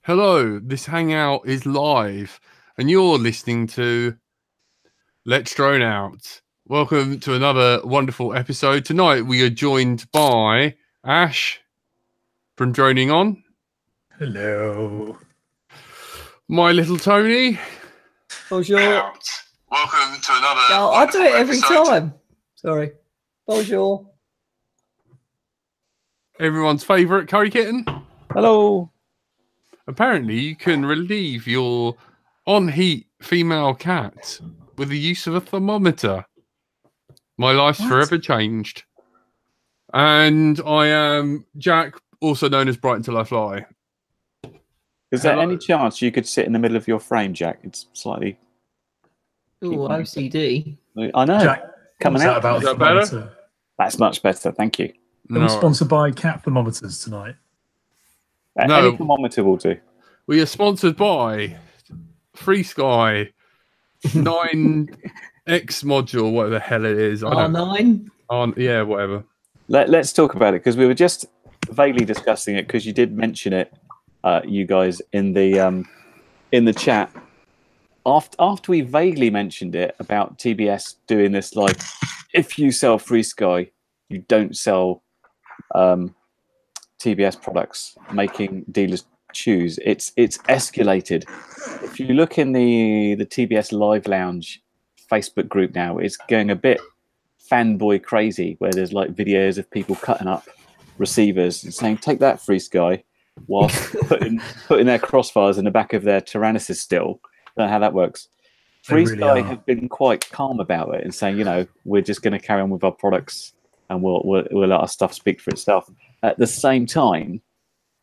Hello, this hangout is live, and you're listening to Let's Drone Out. Welcome to another wonderful episode. Tonight we are joined by Ash from Droning On. Hello. My little Tony. Bonjour. Welcome to another. No, I do it every time. Sorry. Bonjour. Everyone's favourite Curry Kitten. Hello. Apparently, you can relieve your on-heat female cat with the use of a thermometer. My life's forever changed. And I am Jack, also known as Bright Until I Fly. Is there any chance you could sit in the middle of your frame, Jack? It's slightly... Ooh, OCD. I know. Jack, coming out. about Is that better? That's much better, thank you. I'm sponsored by cat thermometers tonight. No. Any thermometer will do. We are sponsored by Free Sky 9X module, whatever the hell it is. R9? Yeah, whatever. Let's talk about it, because we were just vaguely discussing it, because you did mention it, you guys, in the chat. After we vaguely mentioned it about TBS doing this, like, if you sell Free Sky, you don't sell TBS products, making dealers choose. It's escalated. If you look in the TBS Live Lounge Facebook group now, it's going a bit fanboy crazy, where there's like videos of people cutting up receivers and saying, "Take that, Free Sky," whilst putting their crossfires in the back of their Tyrannuses still. Don't know how that works. Free Sky have been quite calm about it and saying, you know, we're just going to carry on with our products and we'll let our stuff speak for itself. At the same time,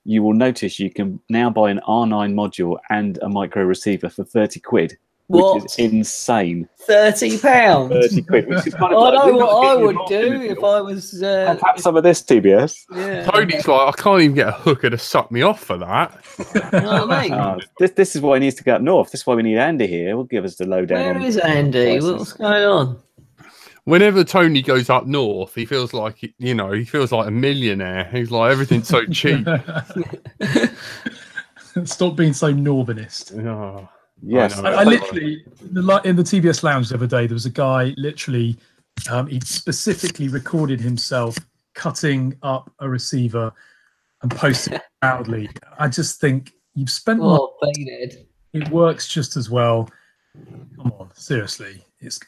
you will notice you can now buy an R9 module and a micro receiver for 30 quid, which is insane. £30? 30 quid, which is kind of I know what I would do if I was... have some of this, TBS. Yeah. Tony's like, I can't even get a hooker to suck me off for that. You know what I mean? This is why he needs to go up north. This is why we need Andy here. We'll give us the lowdown. Where is Andy? What's going on? Whenever Tony goes up north, he feels like, he feels like a millionaire. He's like, everything's so cheap. Stop being so northernist. Oh, yes. I literally, in the TBS Lounge the other day, there was a guy literally, he specifically recorded himself cutting up a receiver and posted it proudly. I just think you've spent Oh, Baynard. It works just as well. Come on, seriously. It's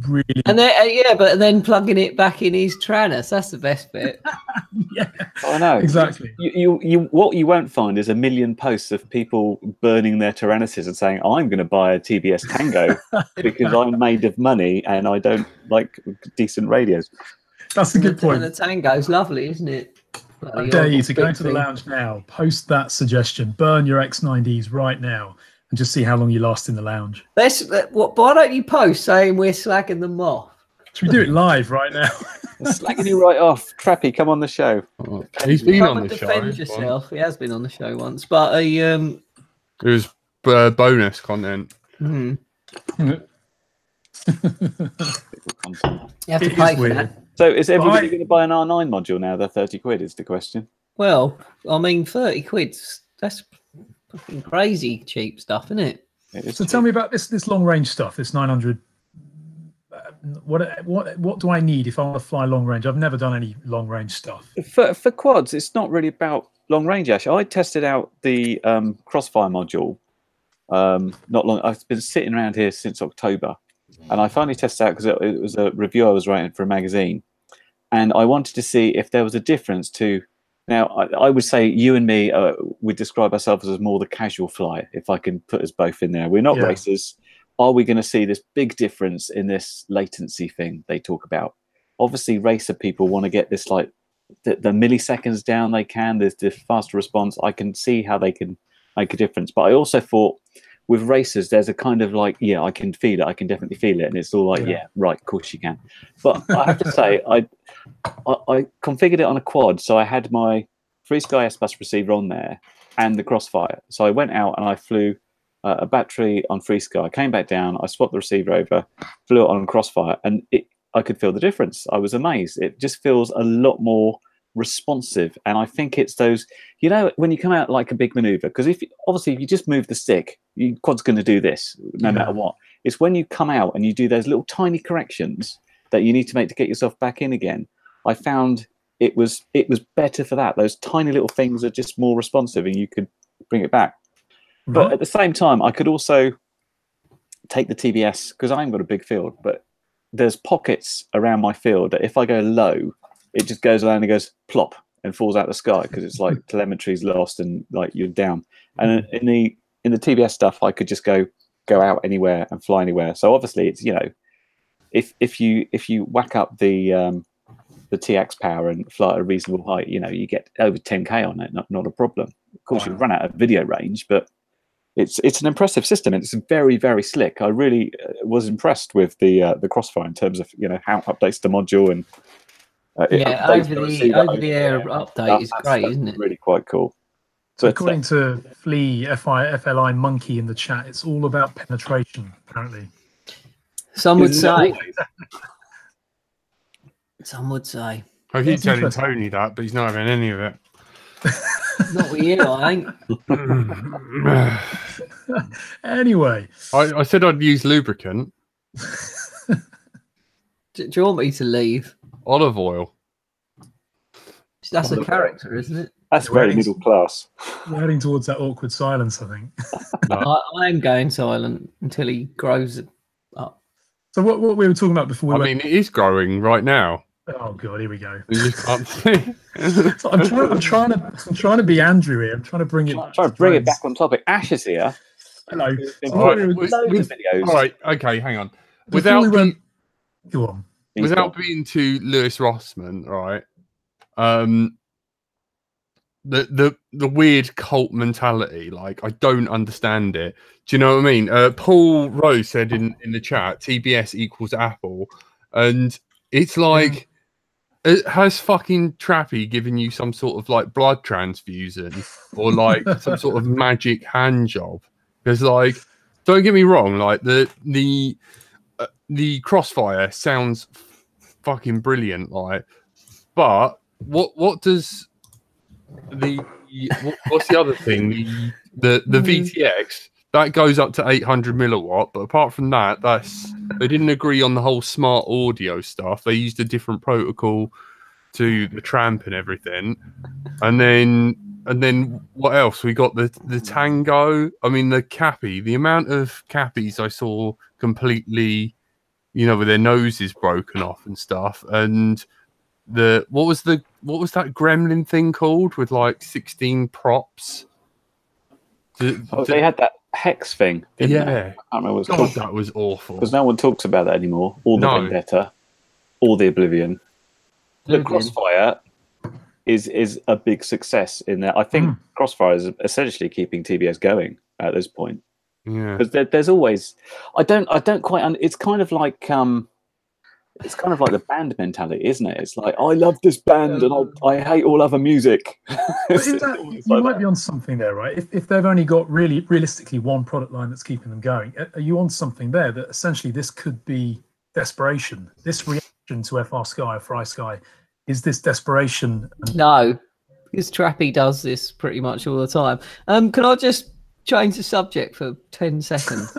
really... And then, but then plugging it back in his Tyrannus, that's the best bit. Yeah, I know. exactly. What you won't find is a million posts of people burning their Tyrannuses and saying, I'm going to buy a TBS Tango because I'm made of money and I don't like decent radios. That's a good point. And the Tango's lovely, isn't it? I dare you to go into the lounge now, post that suggestion, burn your X9Ds right now, and just see how long you last in the lounge. Why don't you post saying we're slagging them off? Should we do it live right now? Slagging you right off. Trappy, come on the show. He's been on the defend show. yourself. He has been on the show once, but It was bonus content. You It have to is pay for weird. that. So is everybody going to buy an R9 module now? They're 30 quid is the question. Well, I mean, 30 quid's that's fucking crazy cheap stuff, isn't it? It So tell me about this long range stuff, this 900. What do I need if I want to fly long range? I've never done any long range stuff. For quads, it's not really about long range, Ash. I tested out the Crossfire module not long. I've been sitting around here since October, and I finally tested out because it was a review I was writing for a magazine, and I wanted to see if there was a difference to. Now, I would say you and me, we describe ourselves as more the casual flyer, if I can put us both in there. We're not racers. Are we going to see this big difference in this latency thing they talk about? Obviously, racer people want to get this, like, the milliseconds down they can. There's the faster response. I can see how they can make a difference. But I also thought with racers, there's a kind of like, yeah, I can feel it. I can definitely feel it. And it's all like, yeah, right, of course you can. But I have to say, I configured it on a quad. So I had my Free Sky S-Bus receiver on there and the Crossfire. So I went out and I flew a battery on Free Sky. I came back down. I swapped the receiver over, flew it on Crossfire, and I could feel the difference. I was amazed. It just feels a lot more responsive. And I think it's those, you know, when you come out like a big maneuver, because if you just move the stick, your quad's going to do this no matter what. It's when you come out and you do those little tiny corrections that you need to make to get yourself back in again. I found it was better for that. Those tiny little things are just more responsive, and you could bring it back. But at the same time, I could also take the TBS, because I haven't got a big field, but there's pockets around my field that if I go low, it just goes around and goes plop and falls out of the sky, because it's like telemetry's lost and like you're down. And in the TBS stuff, I could just go out anywhere and fly anywhere. So obviously, it's, you know, if you whack up the TX power and fly at a reasonable height, you know, you get over 10K on it, not a problem. Of course, you run out of video range, but it's an impressive system, and it's very, very slick. I really was impressed with the Crossfire in terms of, you know, how it updates the module and over the air update is great, isn't it? Really quite cool. So according to FLI Monkey in the chat, it's all about penetration, apparently. Some would say. Some would say. I keep telling Tony that, but he's not having any of it. Not with you, I ain't. Anyway. I said I'd use lubricant. Do you want me to leave? Olive oil. That's a character, isn't it? That's very middle class. We're heading towards that awkward silence, I think. I am going silent until he grows up. So what we were talking about before I mean, it is growing right now. Oh god, here we go. You just can't see. So I'm trying to be Andrew here. I'm trying to bring it. Trying to bring it back on topic. Ash is here. Hello. All right. Okay. Hang on. Without being too Lewis Rossman, right? The weird cult mentality, like, I don't understand it. Do you know what I mean? Paul Rose said in the chat, TBS equals Apple, and it's like, has fucking Trappy given you some sort of like blood transfusion or like some sort of magic hand job? Because, like, don't get me wrong, like the Crossfire sounds fucking brilliant, like, but what does what's the other thing? The VTX that goes up to 800 milliwatt, but apart from that, they didn't agree on the whole smart audio stuff. They used a different protocol to the Tramp and everything, and then what else? We got the Tango. I mean, the Cappy. The amount of Cappies I saw completely, you know, with their noses broken off and stuff, and what was that gremlin thing called with like 16 props? They had that hex thing. They? I can't remember what it's called. That was awful. Because no one talks about that anymore. Or the Vendetta, or the Oblivion. The Crossfire is a big success in there. I think Crossfire is essentially keeping TBS going at this point. Yeah. Because there's always, I don't quite. It's kind of like the band mentality, isn't it? It's like, I love this band and I hate all other music. You might be on something there, right? If they've only got realistically one product line that's keeping them going, are you on something there that essentially this could be desperation? This reaction to FR Sky, Fry Sky, is this desperation? No, because Trappy does this pretty much all the time. Can I just change the subject for 10 seconds?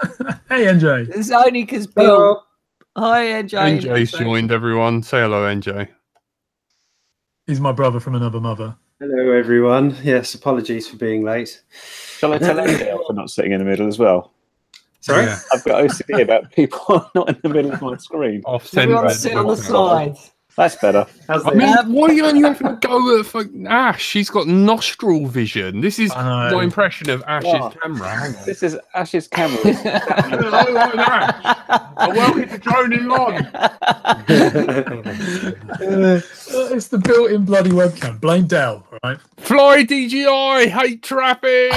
Hey, NJ. It's only because Bill... Hi, NJ. NJ's joined, everyone. Say hello, NJ. He's my brother from another mother. Hello, everyone. Yes, apologies for being late. Shall I tell NJ for not sitting in the middle as well? Sorry? Yeah. I've got OCD about people not in the middle of my screen. Everyone sit on the side. That's better. I mean, why are you having a go at Ash? She's got nostril vision. This is my impression of Ash's camera. Hang on. This is Ash's camera. Welcome to Joning Long. It's the built-in bloody webcam. Blame Dell, right? Fly DJI, hate traffic.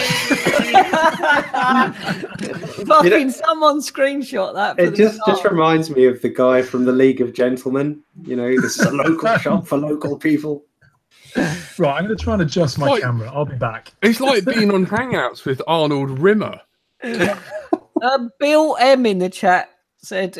Fucking someone screenshot that. It just reminds me of the guy from the League of Gentlemen. You know, this is a local shop for local people. Right, I'm going to try and adjust my camera. I'll be back. It's like being on Hangouts with Arnold Rimmer. Bill M in the chat said,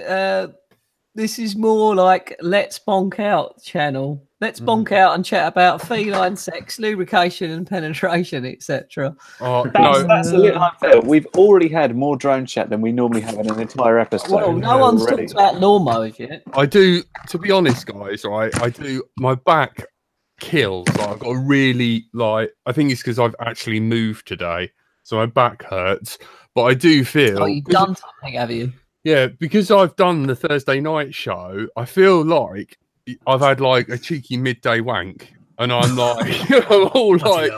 this is more like Let's Bonk Out channel. Let's bonk out and chat about feline sex, lubrication and penetration, etc. Oh, That's a little unfair. We've already had more drone chat than we normally have in an entire episode. Well, no one's talked about lawnmowers yet. I do, to be honest, guys, right? I do, my back kills. Like, I've got a really, like, I think it's because I've actually moved today. So my back hurts. But I do feel. Oh, you've done something, have you? Yeah, because I've done the Thursday night show, I feel like I've had like a cheeky midday wank. And I'm like, I'm all like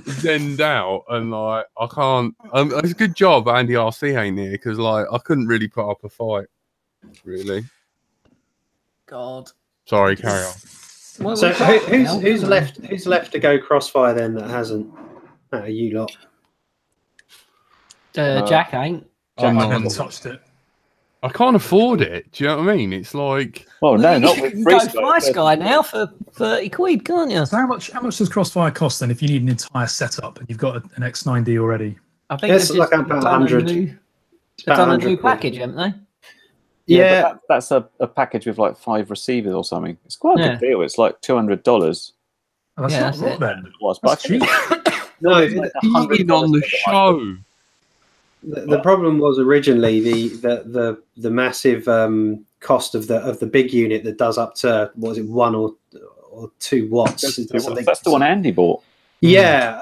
zenned out. And like, I can't. It's a good job Andy RC ain't here because like, I couldn't really put up a fight. Really. God. Sorry, carry on. Well, So who's left to go Crossfire then that hasn't? You lot. Jack ain't. I haven't touched it. I can't afford it. Do you know what I mean? It's like, well, no, not you with can free go Fly Sky now for 30 quid, can't you? So how much does Crossfire cost then if you need an entire setup and you've got an X9D already? I think It's like about 100. They've done a new package, haven't they? Yeah, but that's a package with like 5 receivers or something. It's quite a good deal. It's like $200. Oh, that's not a lot then. It was, but cheap. No, being on the show. The problem was originally the massive cost of the big unit that does up to, what was it, 1 or 2 watts. That's the one Andy bought. Yeah,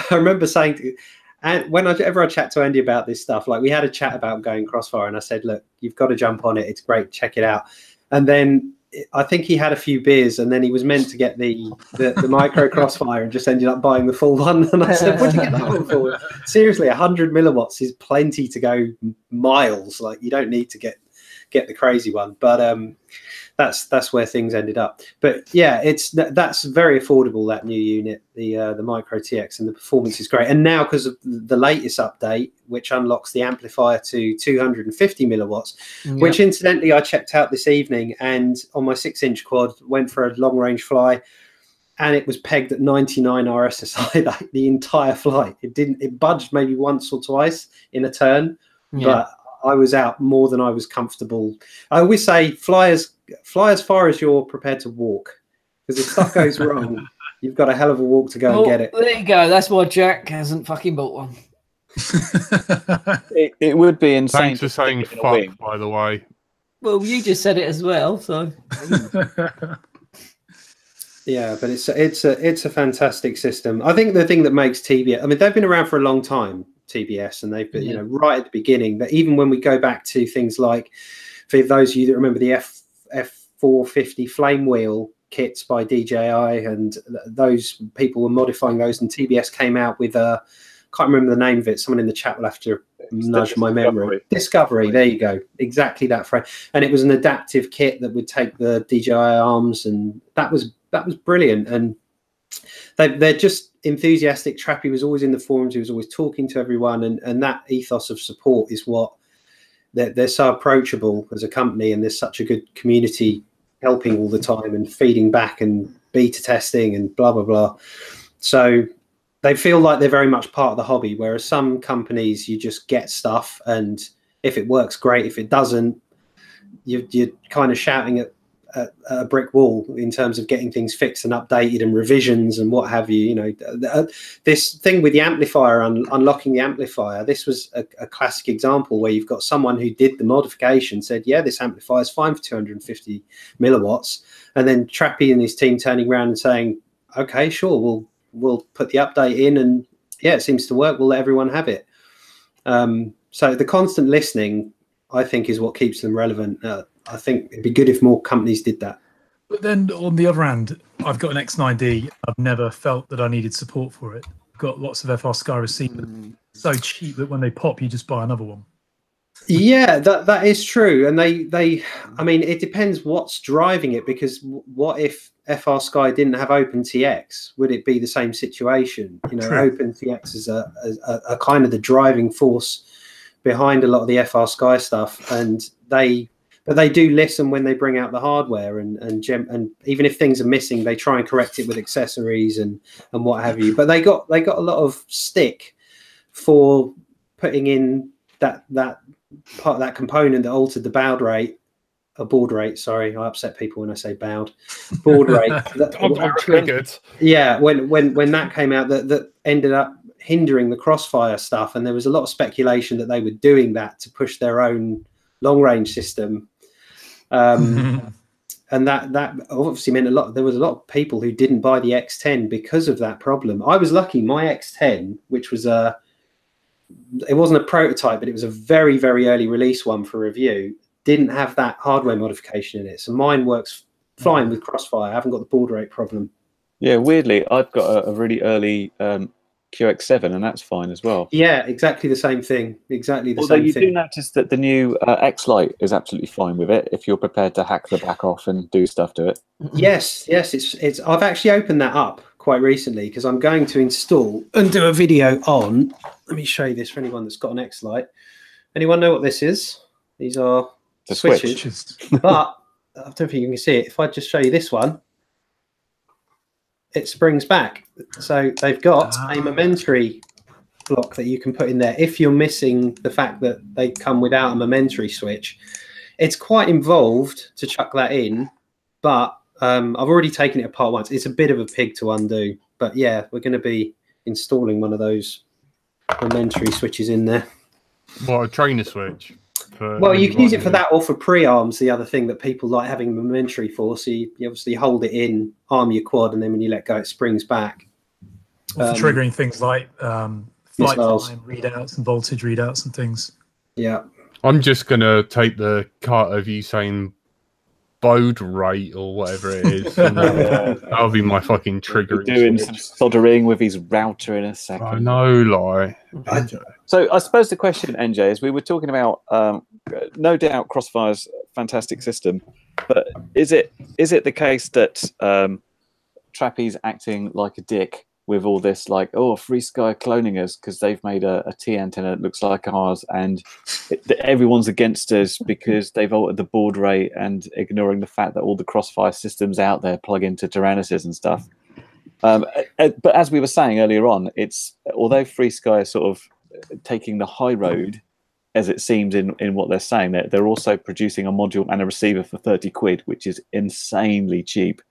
I remember saying and whenever I chat to Andy about this stuff, like we had a chat about going Crossfire, and I said, look, you've got to jump on it. It's great. Check it out. And then I think he had a few beers, and then he was meant to get the micro Crossfire and just ended up buying the full one. And I said, what did you get that one for? Seriously, 100 milliwatts is plenty to go miles. Like, you don't need to get the crazy one. But that's where things ended up. But yeah, that's very affordable, that new unit, the Micro TX, and the performance is great. And now, because of the latest update, which unlocks the amplifier to 250 milliwatts, which incidentally I checked out this evening, and on my 6-inch quad went for a long range fly, and it was pegged at 99 RSSI the entire flight. It budged maybe once or twice in a turn, but I was out more than I was comfortable. I always say fly as far as you're prepared to walk, because if stuff goes wrong, you've got a hell of a walk to go and get it. There you go. That's why Jack hasn't fucking bought one. It would be insane. Thanks for saying fuck, by the way. Well, you just said it as well, so. Yeah, but it's a fantastic system. I think the thing that makes TBS, I mean, they've been around for a long time, TBS, and they've been, right at the beginning. But even when we go back to things like, for those of you that remember the F450 flame wheel kits by DJI, and those people were modifying those, and TBS came out with a, can't remember the name of it. Someone in the chat will have to nudge my memory. Discovery. There you go. Exactly that frame. And it was an adaptive kit that would take the DJI arms, and that was brilliant. And they're just enthusiastic. Trappy was always in the forums. He was always talking to everyone, and that ethos of support is what they're so approachable as a company, and there's such a good community helping all the time and feeding back and beta testing and blah blah blah. So they feel like they're very much part of the hobby, whereas some companies, you just get stuff, and if it works, great. If it doesn't, you're kind of shouting at a brick wall in terms of getting things fixed and updated and revisions and what have you. You know, this thing with the amplifier, unlocking the amplifier, this was a classic example where you've got someone who did the modification, said, yeah, this amplifier is fine for 250 milliwatts, and then Trappy and his team turning around and saying, okay, sure, we'll put the update in, and yeah, it seems to work, we'll let everyone have it. So the constant listening, I think, is what keeps them relevant. I think it'd be good if more companies did that. But then on the other hand, I've got an X9D. I've never felt that I needed support for it. I've got lots of FR Sky receivers. So cheap that when they pop, you just buy another one. Yeah, that is true. And they I mean, it depends what's driving it, because what if FR Sky didn't have OpenTX? Would it be the same situation? You know, True. OpenTX is a kind of the driving force behind a lot of the FR Sky stuff, and but they do listen when they bring out the hardware, and even if things are missing, they try and correct it with accessories and what have you. But they got a lot of stick for putting in that part of that component that altered the baud rate a baud rate. Sorry, I upset people when I say baud. Baud rate. I'm triggered. Yeah, when that came out, that ended up hindering the Crossfire stuff, and there was a lot of speculation that they were doing that to push their own long range system. And that obviously meant there was a lot of people who didn't buy the X10 because of that problem. I was lucky. My X10, which was it wasn't a prototype, but it was a very, very early release one for review, didn't have that hardware modification in it. So mine works fine with Crossfire. I haven't got the baud rate problem. Yeah, weirdly, I've got a really early QX7, and that's fine as well. Yeah, exactly the same thing. Exactly the Although same you thing. do notice that the new X-Lite is absolutely fine with it if you're prepared to hack the back off and do stuff to it. Yes, it's. I've actually opened that up quite recently because I'm going to install and do a video on. Let me show you this for anyone that's got an X-Lite. Anyone know what this is? These are The switches. But I don't think you can see it. If I just show you this one, it springs back. So they've got a momentary block that you can put in there if you're missing the fact that they come without a momentary switch. It's quite involved to chuck that in, but I've already taken it apart once. It's a bit of a pig to undo, but yeah, we're going to be installing one of those momentary switches in there. What, a trainer switch? Well, you can use it for that or for pre-arms, the other thing that people like having momentary for. So you obviously hold it in, arm your quad, and then when you let go, it springs back. For triggering things like flight missiles. time readouts and voltage readouts and things. Yeah. I'm just going to take the cut of you saying baud rate or whatever it is. That'll be my fucking triggering. Doing some soldering with his router in a second. I know, like. So I suppose the question, NJ, is we were talking about no doubt Crossfire's fantastic system, but is it the case that Trappy's acting like a dick with all this, like, oh, Free Sky cloning us because they've made a T antenna that looks like ours, and everyone's against us because they've altered the baud rate and ignoring the fact that all the Crossfire systems out there plug into Tyrannuses and stuff. But as we were saying earlier on, although Free Sky is sort of taking the high road, as it seems in what they're saying, they're also producing a module and a receiver for 30 quid, which is insanely cheap.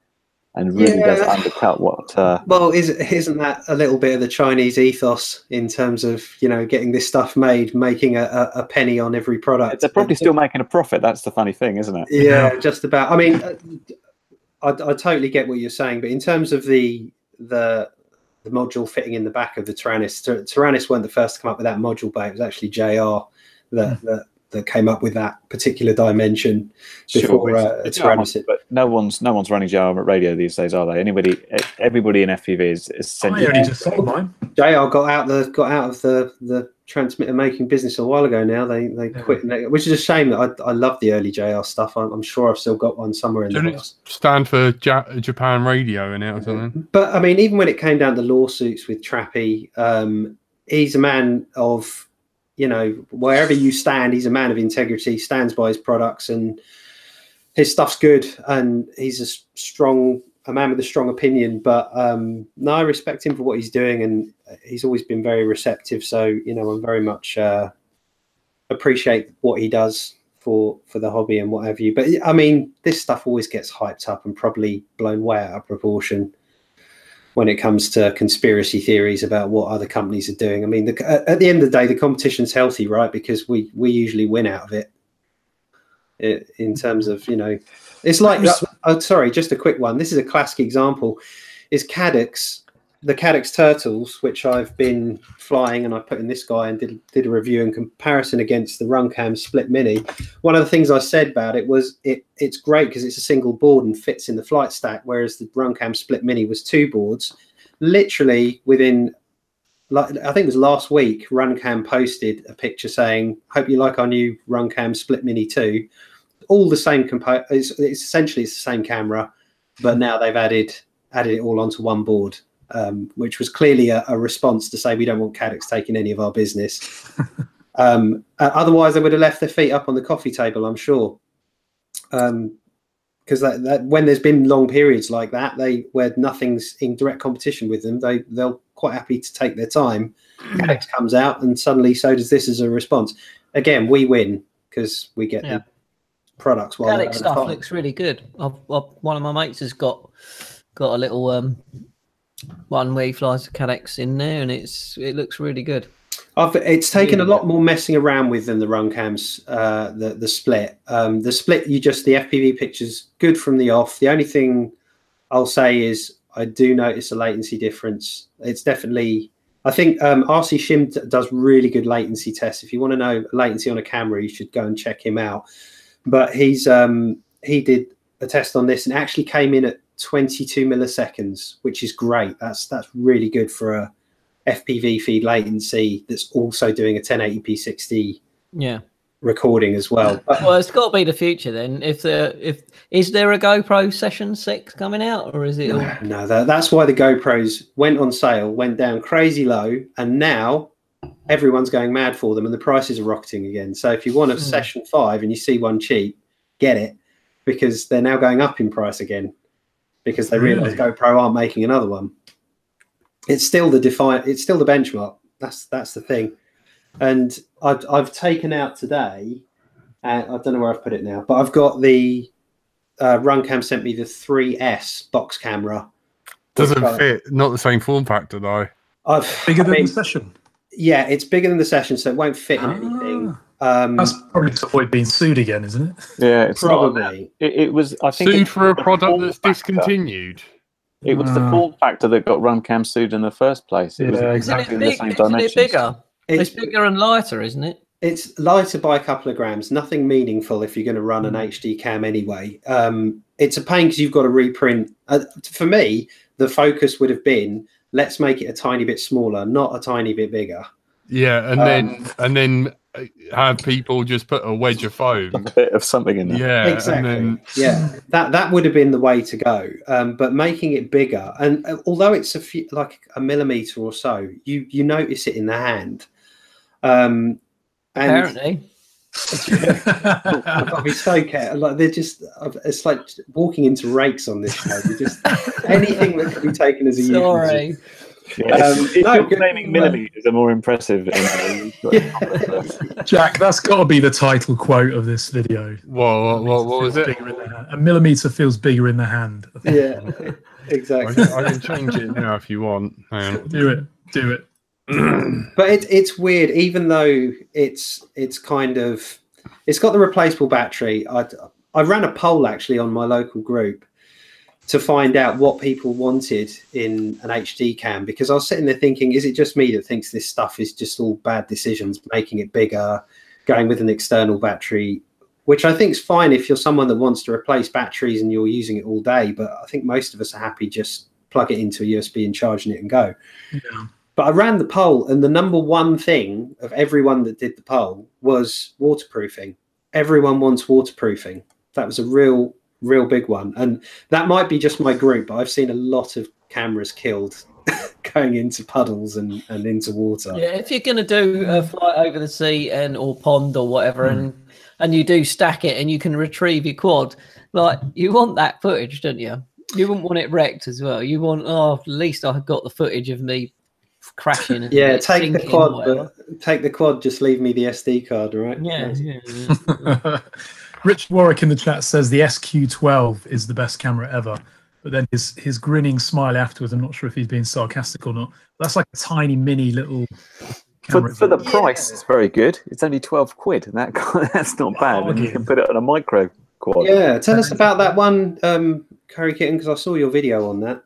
And really does undercut what. Well, isn't that a little bit of the Chinese ethos in terms of getting this stuff made, making a penny on every product? They're probably still making a profit. That's the funny thing, isn't it? Yeah, just about. I mean, I totally get what you're saying, but in terms of the module fitting in the back of the Tyrannus, Tyrannus weren't the first to come up with that module bay. It was actually JR that came up with that particular dimension before Tyrannus. But no one's running JR radio these days, are they? Everybody in FPV is essentially. I only just sold mine. JR got out of the transmitter making business a while ago. Now they quit, which is a shame. That I love the early JR stuff. I'm sure I've still got one somewhere in the house. Stand for Japan Radio in it or something. But I mean, even when it came down to lawsuits with Trappy, he's a man of. Wherever you stand, he's a man of integrity, stands by his products, and his stuff's good. And he's a man with a strong opinion. But no, I respect him for what he's doing, and he's always been very receptive. So I'm very much appreciate what he does for the hobby and what have you. But I mean, this stuff always gets hyped up and probably blown way out of proportion when it comes to conspiracy theories about what other companies are doing. I mean, at the end of the day, the competition's healthy, right? Because we usually win out of it. In terms of, it's like, sorry, just a quick one. This is a classic example. Is the Caddx Turtles, which I've been flying, and I put in this guy and did a review in comparison against the Runcam Split Mini. One of the things I said about it was it's great because it's a single board and fits in the flight stack, whereas the Runcam Split Mini was two boards. Literally within, I think it was last week, Runcam posted a picture saying, "Hope you like our new Runcam Split Mini 2." All the same it's essentially the same camera, but now they've added it all onto one board. Which was clearly a response to say we don't want Caddx taking any of our business. Otherwise, they would have left their feet up on the coffee table, I'm sure. Because when there's been long periods like that, where nothing's in direct competition with them, they're quite happy to take their time. Caddx comes out, and suddenly so does this as a response. Again, we win because we get products. While Canex stuff looks really good. One of my mates has got a little one where he flies the Canex in there, and it looks really good. It's taken a lot more messing around with than the Runcam's the split. The split, the FPV picture's good from the off. The only thing I'll say is I do notice a latency difference. It's definitely, I think RC Shim does really good latency tests. If you want to know latency on a camera, you should go and check him out. But he did a test on this and actually came in at 22 milliseconds, which is great. That's really good for a FPV feed latency that's also doing a 1080p 60 recording as well. Well, it's got to be the future then. Is there a GoPro Session 6 coming out, or is it? No, that's why the GoPros went on sale, went down crazy low, and now everyone's going mad for them, and the prices are rocketing again. So if you want a Session 5 and you see one cheap, get it, because they're now going up in price again because they realise GoPro aren't making another one. It's still the benchmark. That's the thing. And I've taken out today, I don't know where I've put it now, but I've got the Runcam sent me the 3S box camera. Doesn't fit, not the same form factor though. Bigger than the Session. Yeah, it's bigger than the Session, so it won't fit in anything. That's probably to avoid being sued again, isn't it? Yeah, it's probably. It was. I think sued for a product that's discontinued. It was the form factor that got Runcam sued in the first place. It was exactly the same dimensions. Isn't it bigger? It's bigger and lighter, isn't it? It's lighter by a couple of grams. Nothing meaningful if you're going to run an HD cam anyway. It's a pain because you've got to reprint. For me, the focus would have been, let's make it a tiny bit smaller, not a tiny bit bigger. Yeah, and then have people just put a wedge of foam, a bit of something in there. Yeah, exactly. And then, that would have been the way to go. But making it bigger, and although it's like a millimeter or so, you notice it in the hand. And apparently, I've got to be so careful. Like it's like walking into rakes on this show. Just anything that can be taken as a sorry. Naming millimeters are more impressive. Jack, that's got to be the title quote of this video. What was it? A millimeter feels bigger in the hand. Yeah, exactly. I can change it now if you want. Do it. But it's weird, even though it's kind of, it's got the replaceable battery. I ran a poll actually on my local group to find out what people wanted in an HD cam, because I was sitting there thinking, is it just me that thinks this stuff is just all bad decisions, making it bigger, going with an external battery, which I think is fine if you're someone that wants to replace batteries and you're using it all day. But I think most of us are happy just plug it into a USB and charging it and go. Yeah. But I ran the poll, and the number one thing of everyone that did the poll was waterproofing. Everyone wants waterproofing. That was a real big one. And that might be just my group, but I've seen a lot of cameras killed going into puddles and into water. Yeah, if you're going to do a flight over the sea or pond or whatever, and you do stack it and you can retrieve your quad, like, you want that footage, don't you? You wouldn't want it wrecked as well. You want, at least I got the footage of me crashing. And take the quad, but take the quad, just leave me the SD card, right? Yeah. Rich Warwick in the chat says the SQ12 is the best camera ever, but then his grinning smile afterwards, I'm not sure if he's being sarcastic or not. That's like a tiny mini little camera. For the price, it's very good. It's only 12 quid, and that's not bad. And you can put it on a micro quad. Yeah, tell us about that one, Curry Kitten, because I saw your video on that.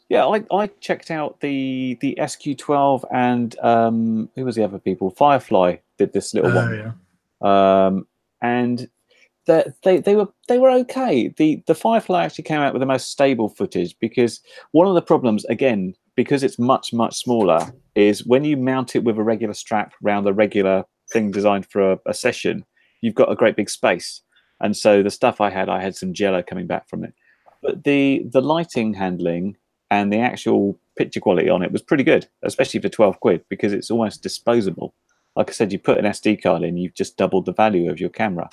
Yeah, I checked out the SQ12 and who was the other people? Firefly did this little one. Yeah. And they were okay. The Firefly actually came out with the most stable footage, because one of the problems, again, because it's much smaller, is when you mount it with a regular strap around a regular thing designed for a session, you've got a great big space. And so the stuff I had some jello coming back from it. But the lighting handling and the actual picture quality on it was pretty good, especially for 12 quid, because it's almost disposable. Like I said, you put an SD card in, you've just doubled the value of your camera.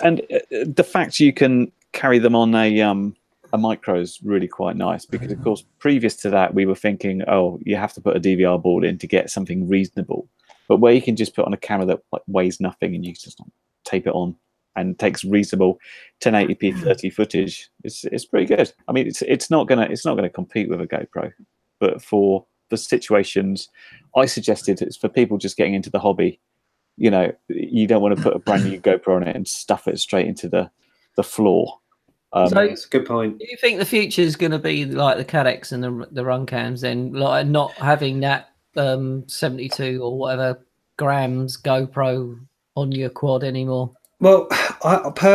And the fact you can carry them on a micro is really quite nice, because, of course, previous to that, we were thinking, oh, you have to put a DVR board in to get something reasonable. But where you can just put on a camera that weighs nothing and you just tape it on and takes reasonable 1080p 30 footage, it's pretty good. I mean, it's not gonna compete with a GoPro, but for the situations I suggested, it's for people just getting into the hobby. You know, you don't want to put a brand new GoPro on it and stuff it straight into the floor. So that's a good point. do you think the future is going to be like the Cadex and the Runcams, then, like not having that 72 or whatever grams GoPro on your quad anymore? Well,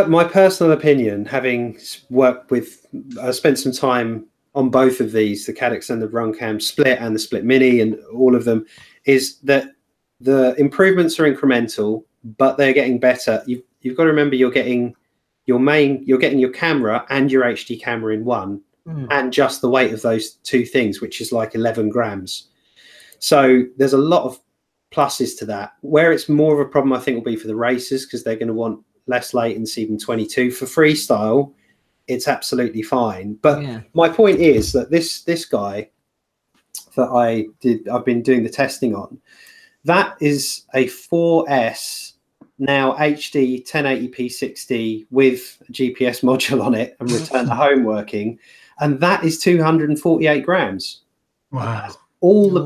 my personal opinion, having worked with, I spent some time on both of these, the Cadex and the Runcam Split and the Split Mini and all of them, is that the improvements are incremental, but they're getting better. You've got to remember you're getting your camera and your HD camera in one, and just the weight of those two things, which is like 11 grams. So there's a lot of pluses to that. Where it's more of a problem, I think, will be for the racers, because they're going to want less latency than 22. For freestyle, it's absolutely fine. But my point is that this guy that I've been doing the testing on, that is a 4S now HD 1080p 60 with a GPS module on it and return to home working, and that is 248 grams. Wow. All the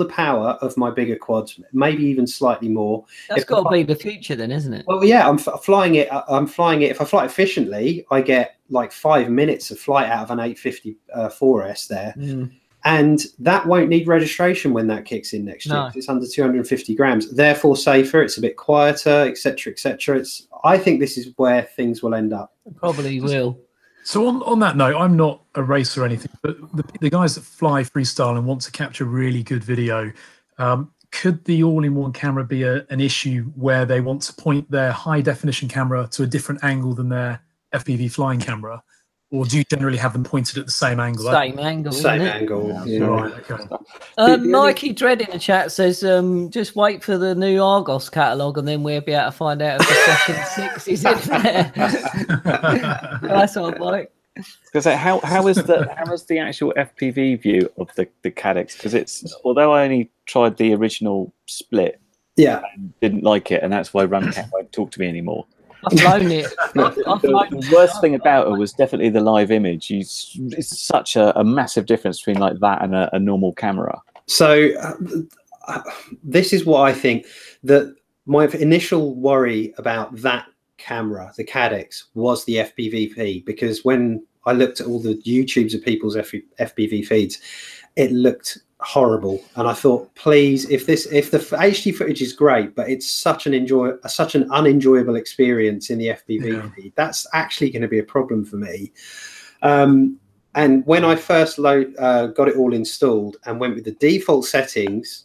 power of my bigger quads, maybe even slightly more. That's got to be the future then, isn't it? Well, yeah, I'm flying it. If I fly efficiently, I get like 5 minutes of flight out of an 850 4S there. And that won't need registration when that kicks in next year. It's under 250 grams, therefore safer. It's a bit quieter, etc., etc. I think this is where things will end up. Probably will. So on that note, I'm not a racer or anything, but the guys that fly freestyle and want to capture really good video, could the all-in-one camera be an issue where they want to point their high-definition camera to a different angle than their FPV flying camera? Or do you generally have them pointed at the same angle? Same angle, Same isn't it? angle. Yeah. Right, okay. Mikey Dread in the chat says, just wait for the new Argos catalogue and then we'll be able to find out if the second 6 is in there. That's all, Mike. Because how is the actual FPV view of the Cadex? Because although I only tried the original Split, and didn't like it, and that's why Runcam won't talk to me anymore. I've flown it. The worst thing about it was definitely the live image. It's such a massive difference between like that and a normal camera. So this is what I think, that my initial worry about that camera, the Cadex, was the FPV, because when I looked at all the YouTubes of people's FPV feeds, it looked horrible, and I thought, please, if the HD footage is great, but it's such an unenjoyable experience in the FPV feed, that's actually going to be a problem for me. And when I first got it all installed and went with the default settings,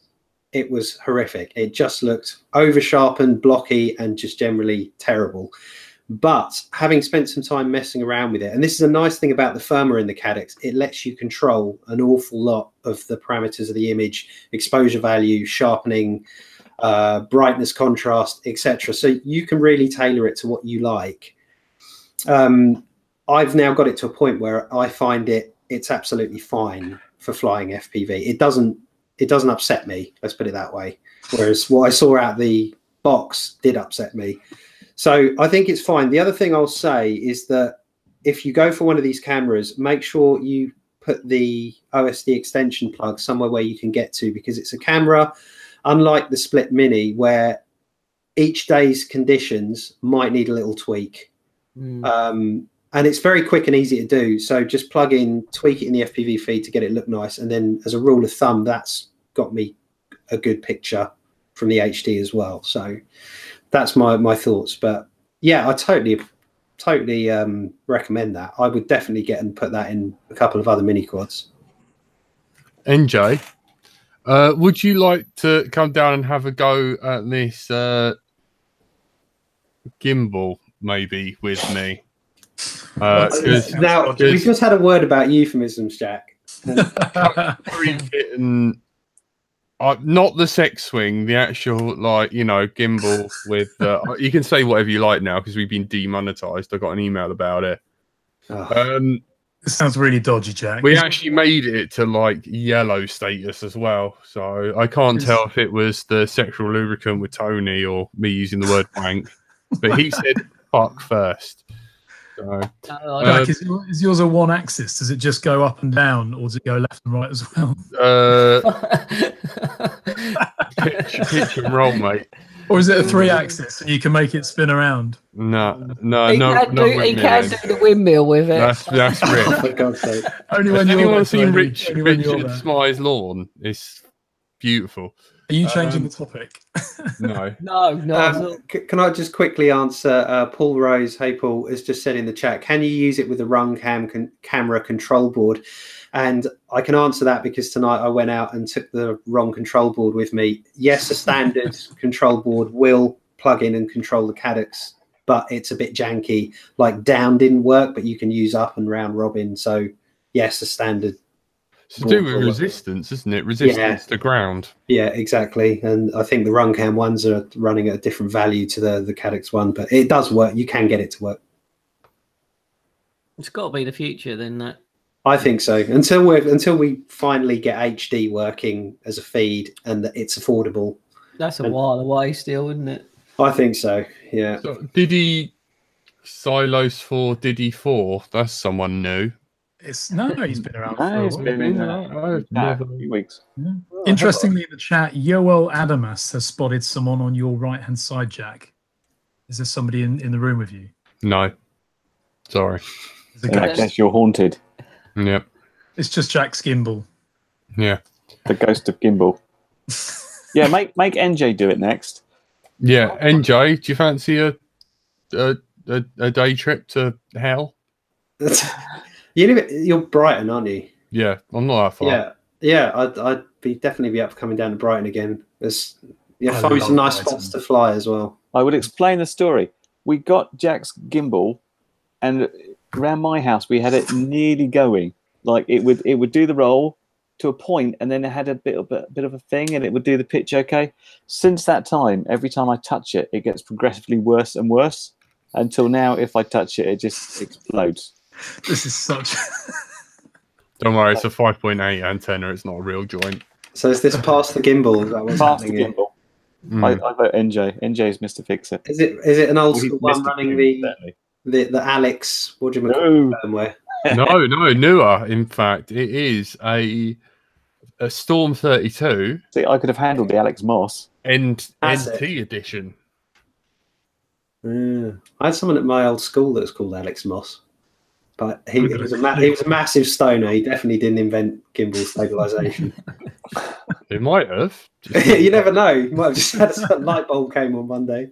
it was horrific. It just looked over sharpened, blocky, and just generally terrible. But having spent some time messing around with it, and this is a nice thing about the firmware in the Cadex, it lets you control an awful lot of the parameters of the image, exposure value, sharpening, brightness, contrast, etc. So you can really tailor it to what you like. I've now got it to a point where I find it's absolutely fine for flying FPV. It doesn't upset me, let's put it that way. Whereas what I saw out the box did upset me. So I think it's fine. The other thing I'll say is that if you go for one of these cameras, make sure you put the OSD extension plug somewhere where you can get to, because it's a camera, unlike the Split Mini, where each day's conditions might need a little tweak. And it's very quick and easy to do. So just plug in, tweak it in the FPV feed to get it look nice. And then as a rule of thumb, that's got me a good picture from the HD as well. So that's my thoughts. But yeah, I totally recommend that. I would definitely get and put that in a couple of other mini quads. NJ, would you like to come down and have a go at this gimbal maybe with me? Now we just had a word about euphemisms, Jack. Not the sex swing, the actual, like, you know, gimbal with you can say whatever you like now because we've been demonetized. I got an email about it. This sounds really dodgy, Jack. We actually made it to like yellow status as well, so I can't tell if it was the sexual lubricant with Tony or me using the word wank. but he said fuck first. So, Jack, is yours a one axis? Does it just go up and down, or does it go left and right as well? Pitch and roll, mate. Or is it a 3-axis and you can make it spin around? No. He can do the windmill with it. That's real. For God's sake. Only when Has you're anyone there, seen Tony. Only when you're Richard there. Smy's lawn? It's beautiful. Are you changing the topic? No. No. Can I just quickly answer? Paul Rose, hey Paul, has just said in the chat, can you use it with a Runcam camera control board? And I can answer that because tonight I went out and took the wrong control board with me. Yes, a standard control board will plug in and control the caddocks, but it's a bit janky. Like down didn't work, but you can use up and round robin. So yes, a standard. It's to do with resistance, isn't it? Resistance to ground. Yeah, exactly. And I think the Runcam ones are running at a different value to the caddocks one, but it does work. You can get it to work. It's got to be the future, then. That. I think so. Until we finally get HD working as a feed and that it's affordable. That's a while away still, isn't it? I think so. Yeah. So, Diddy Silos for Diddy 4. That's someone new. He's been around for No, a he's while. been in a few weeks. Yeah. Interestingly, in the chat, Yoel Adamas has spotted someone on your right-hand side, Jack. Is there somebody in the room with you? No. Sorry. There's a I ghost. guess you're haunted. Yep. It's just Jack's gimbal. Yeah. The ghost of Gimbal. Yeah, make NJ do it next. Yeah. NJ, do you fancy a day trip to hell? You're Brighton, aren't you? Yeah, I'm not that far. Yeah. I'd definitely be up for coming down to Brighton again. There's I probably some love nice Brighton. spots to fly as well. I would explain the story. We got Jack's gimbal, and around my house we had it nearly going. Like it would do the roll to a point, and then it had a bit of a thing, and it would do the pitch okay. Since that time, every time I touch it, it gets progressively worse and worse until now. If I touch it, it just explodes. This is such. Don't worry, it's a 5.8 antenna. It's not a real joint. So is this past the gimbal? Is that what's Past the happening here? gimbal. I vote NJ. NJ is Mr. Fix It. Is it an old Well, he's school one Mr. running Fix It, the Alex? What do you call No. firmware? No, newer. In fact, it is a Storm 32 See, I could have handled the Alex Moss. NT That's it. edition. I had someone at my old school that was called Alex Moss, but he was a massive stoner. He definitely didn't invent gimbal stabilization. It might have. You never know. You might have just had a light bulb came on one day.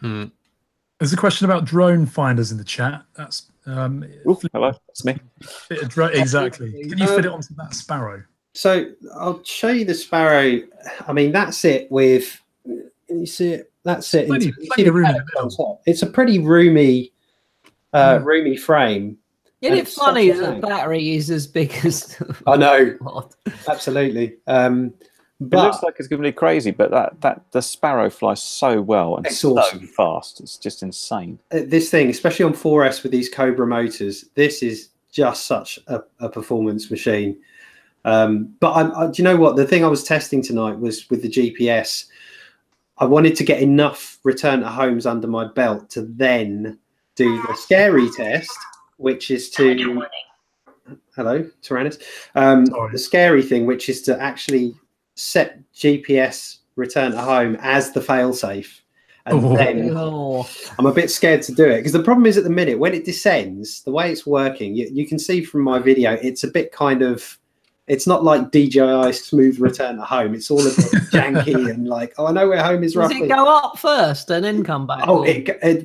There's a question about drone finders in the chat. That's Ooh, hello, that's me. exactly. Can you fit it onto that Sparrow? So I'll show you the Sparrow. I mean, that's it with. Can you see it? That's it. Plenty of room in the middle. It's a pretty roomy frame. Isn't And it it's funny such a that the thing. battery is as big as? I know, God. absolutely. It looks like it's going to be crazy, but that the Sparrow flies so well and It's so awesome. fast. It's just insane. This thing, especially on 4S with these Cobra motors, this is just such a performance machine. But do you know what? The thing I was testing tonight was with the GPS. I wanted to get enough return to homes under my belt to then do the scary test, which is to hello, Tyrannus. The scary thing, which is to actually set GPS return to home as the failsafe. And then I'm a bit scared to do it because the problem is at the minute when it descends, the way it's working, you can see from my video, it's a bit kind of, it's not like DJI smooth return to home. It's all a bit janky and like, I know where home is roughly. Does it go up first and then come back? Oh,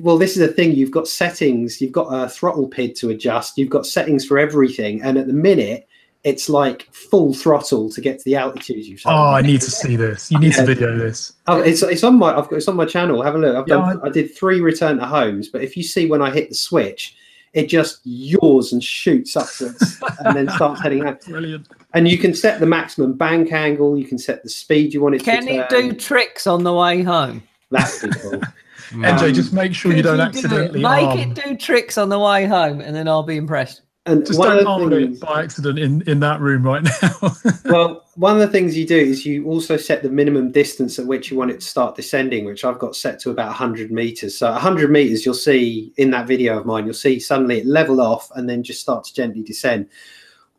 well, this is the thing. You've got settings. You've got a throttle PID to adjust. You've got settings for everything. And at the minute, it's like full throttle to get to the altitudes you've set. Oh, I need to see this. You need to video this. Oh, it's on my channel. Have a look. I did 3 return to homes, but if you see when I hit the switch, it just yaws and shoots upwards and then starts heading out. Brilliant. And you can set the maximum bank angle. You can set the speed you want it to Can it do tricks on the way home? That's cool. NJ, just make sure you don't accidentally Make arm. it do tricks on the way home, and then I'll be impressed. And Just one don't of the arm things, it by accident in that room right now. well, one of the things you do is you also set the minimum distance at which you want it to start descending, which I've got set to about 100 meters. So 100 meters, you'll see in that video of mine, you'll see suddenly it level off and then just start to gently descend.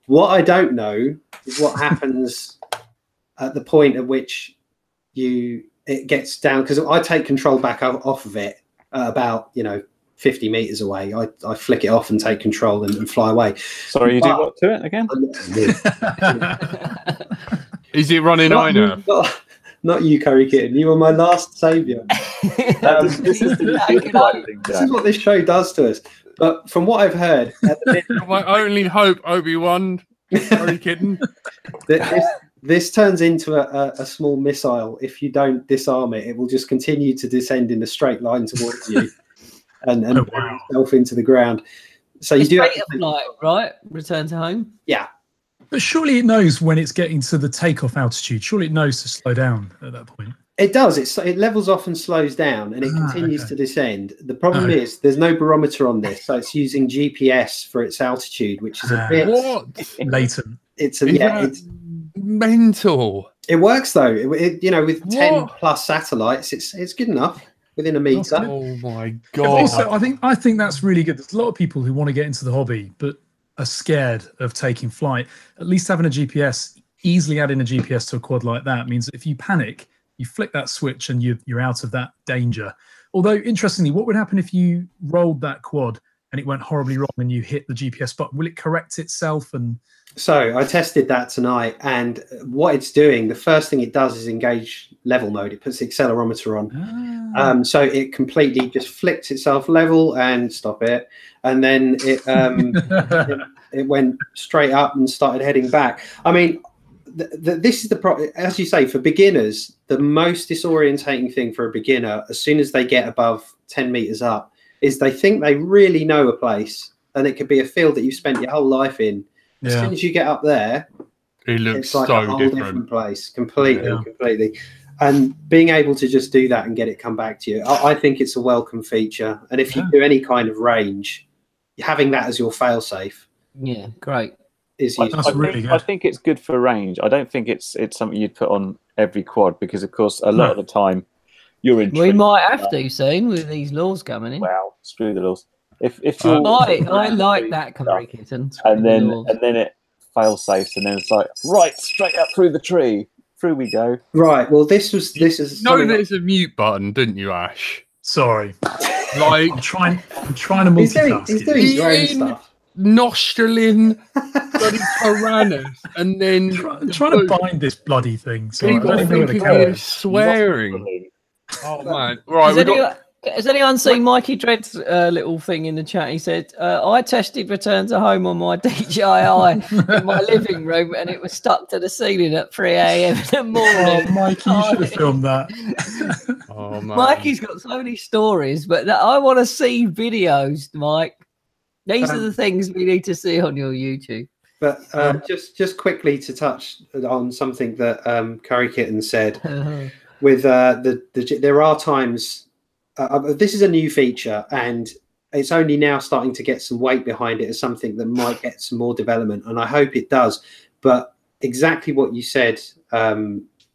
What I don't know is what happens at the point at which it gets down, because I take control back off of it about 50 meters away. I flick it off and take control and fly away. Sorry, you do what to it again? Is it running INAV? Not you, Curry Kitten. You are my last saviour. This is what this show does to us. But from what I've heard, My only hope, Obi-Wan, Curry Kitten. This turns into a small missile. If you don't disarm it, it will just continue to descend in a straight line towards you and bring itself into the ground. So you do have to flight, right? Return to home. Yeah. But surely it knows when it's getting to the takeoff altitude. Surely it knows to slow down at that point. It does. It levels off and slows down, and it continues to descend. The problem is there's no barometer on this, so it's using GPS for its altitude, which is a bit latent. It's mental. It works though. With 10 plus satellites, it's good enough within a meter. Oh my god! Also, I think that's really good. There's a lot of people who want to get into the hobby, but are scared of taking flight. At least having a GPS, easily adding a GPS to a quad like that means that if you panic, you flick that switch and you're out of that danger. Although, interestingly, what would happen if you rolled that quad and it went horribly wrong and you hit the GPS button? Will it correct itself? And so I tested that tonight, and what it's doing, the first thing it does is engage level mode. It puts the accelerometer on. So it completely just flicked itself level and stop it. And then it went straight up and started heading back. I mean, this is the problem. As you say, for beginners, the most disorientating thing for a beginner, as soon as they get above 10 meters up, is they think they really know a place, and it could be a field that you've spent your whole life in. As soon as you get up there, it looks it's like so a whole different place, completely. And being able to just do that and get it come back to you, I think it's a welcome feature. And if you do any kind of range, having that as your failsafe, great. I think it's good for range. I don't think it's something you'd put on every quad, because of course a lot of the time you're in. We might have to soon with these laws coming in. Wow, screw the laws. If you're, I like that, Curry Kitten. And then it fail safes, and then it's like straight up through the tree. Through we go. Right. Well, this is. There's a mute button, didn't you, Ash? Sorry. Like I'm trying to multitask. He's doing his own stuff. Nostrilin, bloody Tyrannus, and then trying to bind this bloody thing. So people thinking we're swearing. Oh man! Right, has anyone seen Mikey Dread's little thing in the chat? He said, I tested Return to Home on my DJI in my living room, and it was stuck to the ceiling at 3 a.m. in the morning. Oh, Mikey, you should have filmed that. Oh, man. Mikey's got so many stories, but I want to see videos, Mike. These are the things we need to see on your YouTube. But just quickly to touch on something that Curry Kitten said, with there are times. This is a new feature, and it's only now starting to get some weight behind it as something that might get some more development, and I hope it does. But exactly what you said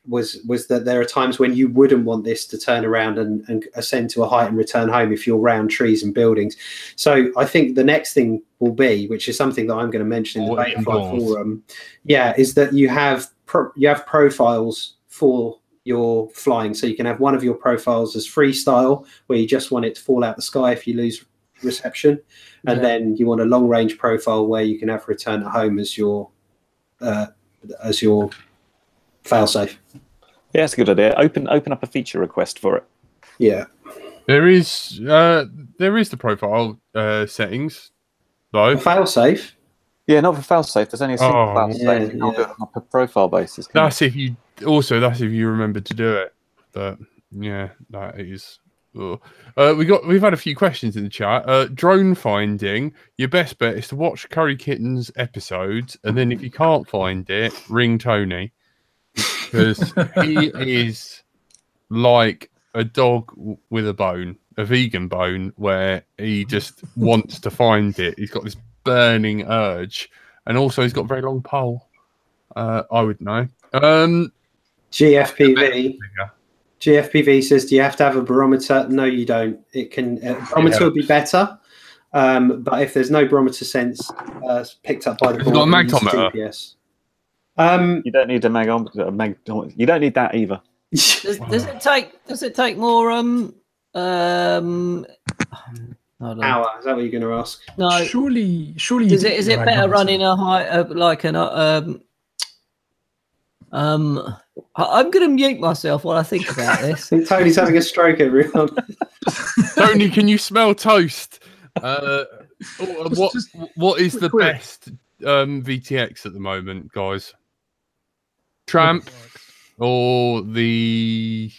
was that there are times when you wouldn't want this to turn around and ascend to a height and return home if you're around trees and buildings. So I think the next thing will be, which is something that I'm going to mention in the Betafly forum, is that you have profiles for your flying. So you can have one of your profiles as freestyle, where you just want it to fall out the sky if you lose reception, and then you want a long range profile where you can have return to home as your failsafe. Yeah, that's a good idea. Open up a feature request for it. Yeah, there is the profile settings though. Failsafe. Yeah, not for failsafe. There's only a single failsafe. You can't do it on a profile basis. That's if you remember to do it. But yeah, that is. We've had a few questions in the chat. Drone finding. Your best bet is to watch Curry Kitten's episodes, and then if you can't find it, ring Tony, because he is like a dog with a bone, a vegan bone, where he just wants to find it. He's got this burning urge, and also he's got a very long pole. I would know. GFPV. GFPV says, "Do you have to have a barometer?" No, you don't. It can barometer would be better, but if there's no barometer sense picked up by the board, got a magtometer. GPS. You don't need a magometer. You don't need that either. Does it take more Hour? Is that what you're going to ask? No. Surely. Is it better running a high like an I'm going to mute myself while I think about this. I think Tony's having a stroke, everyone. Tony, can you smell toast? What is the best VTX at the moment, guys? Tramp or the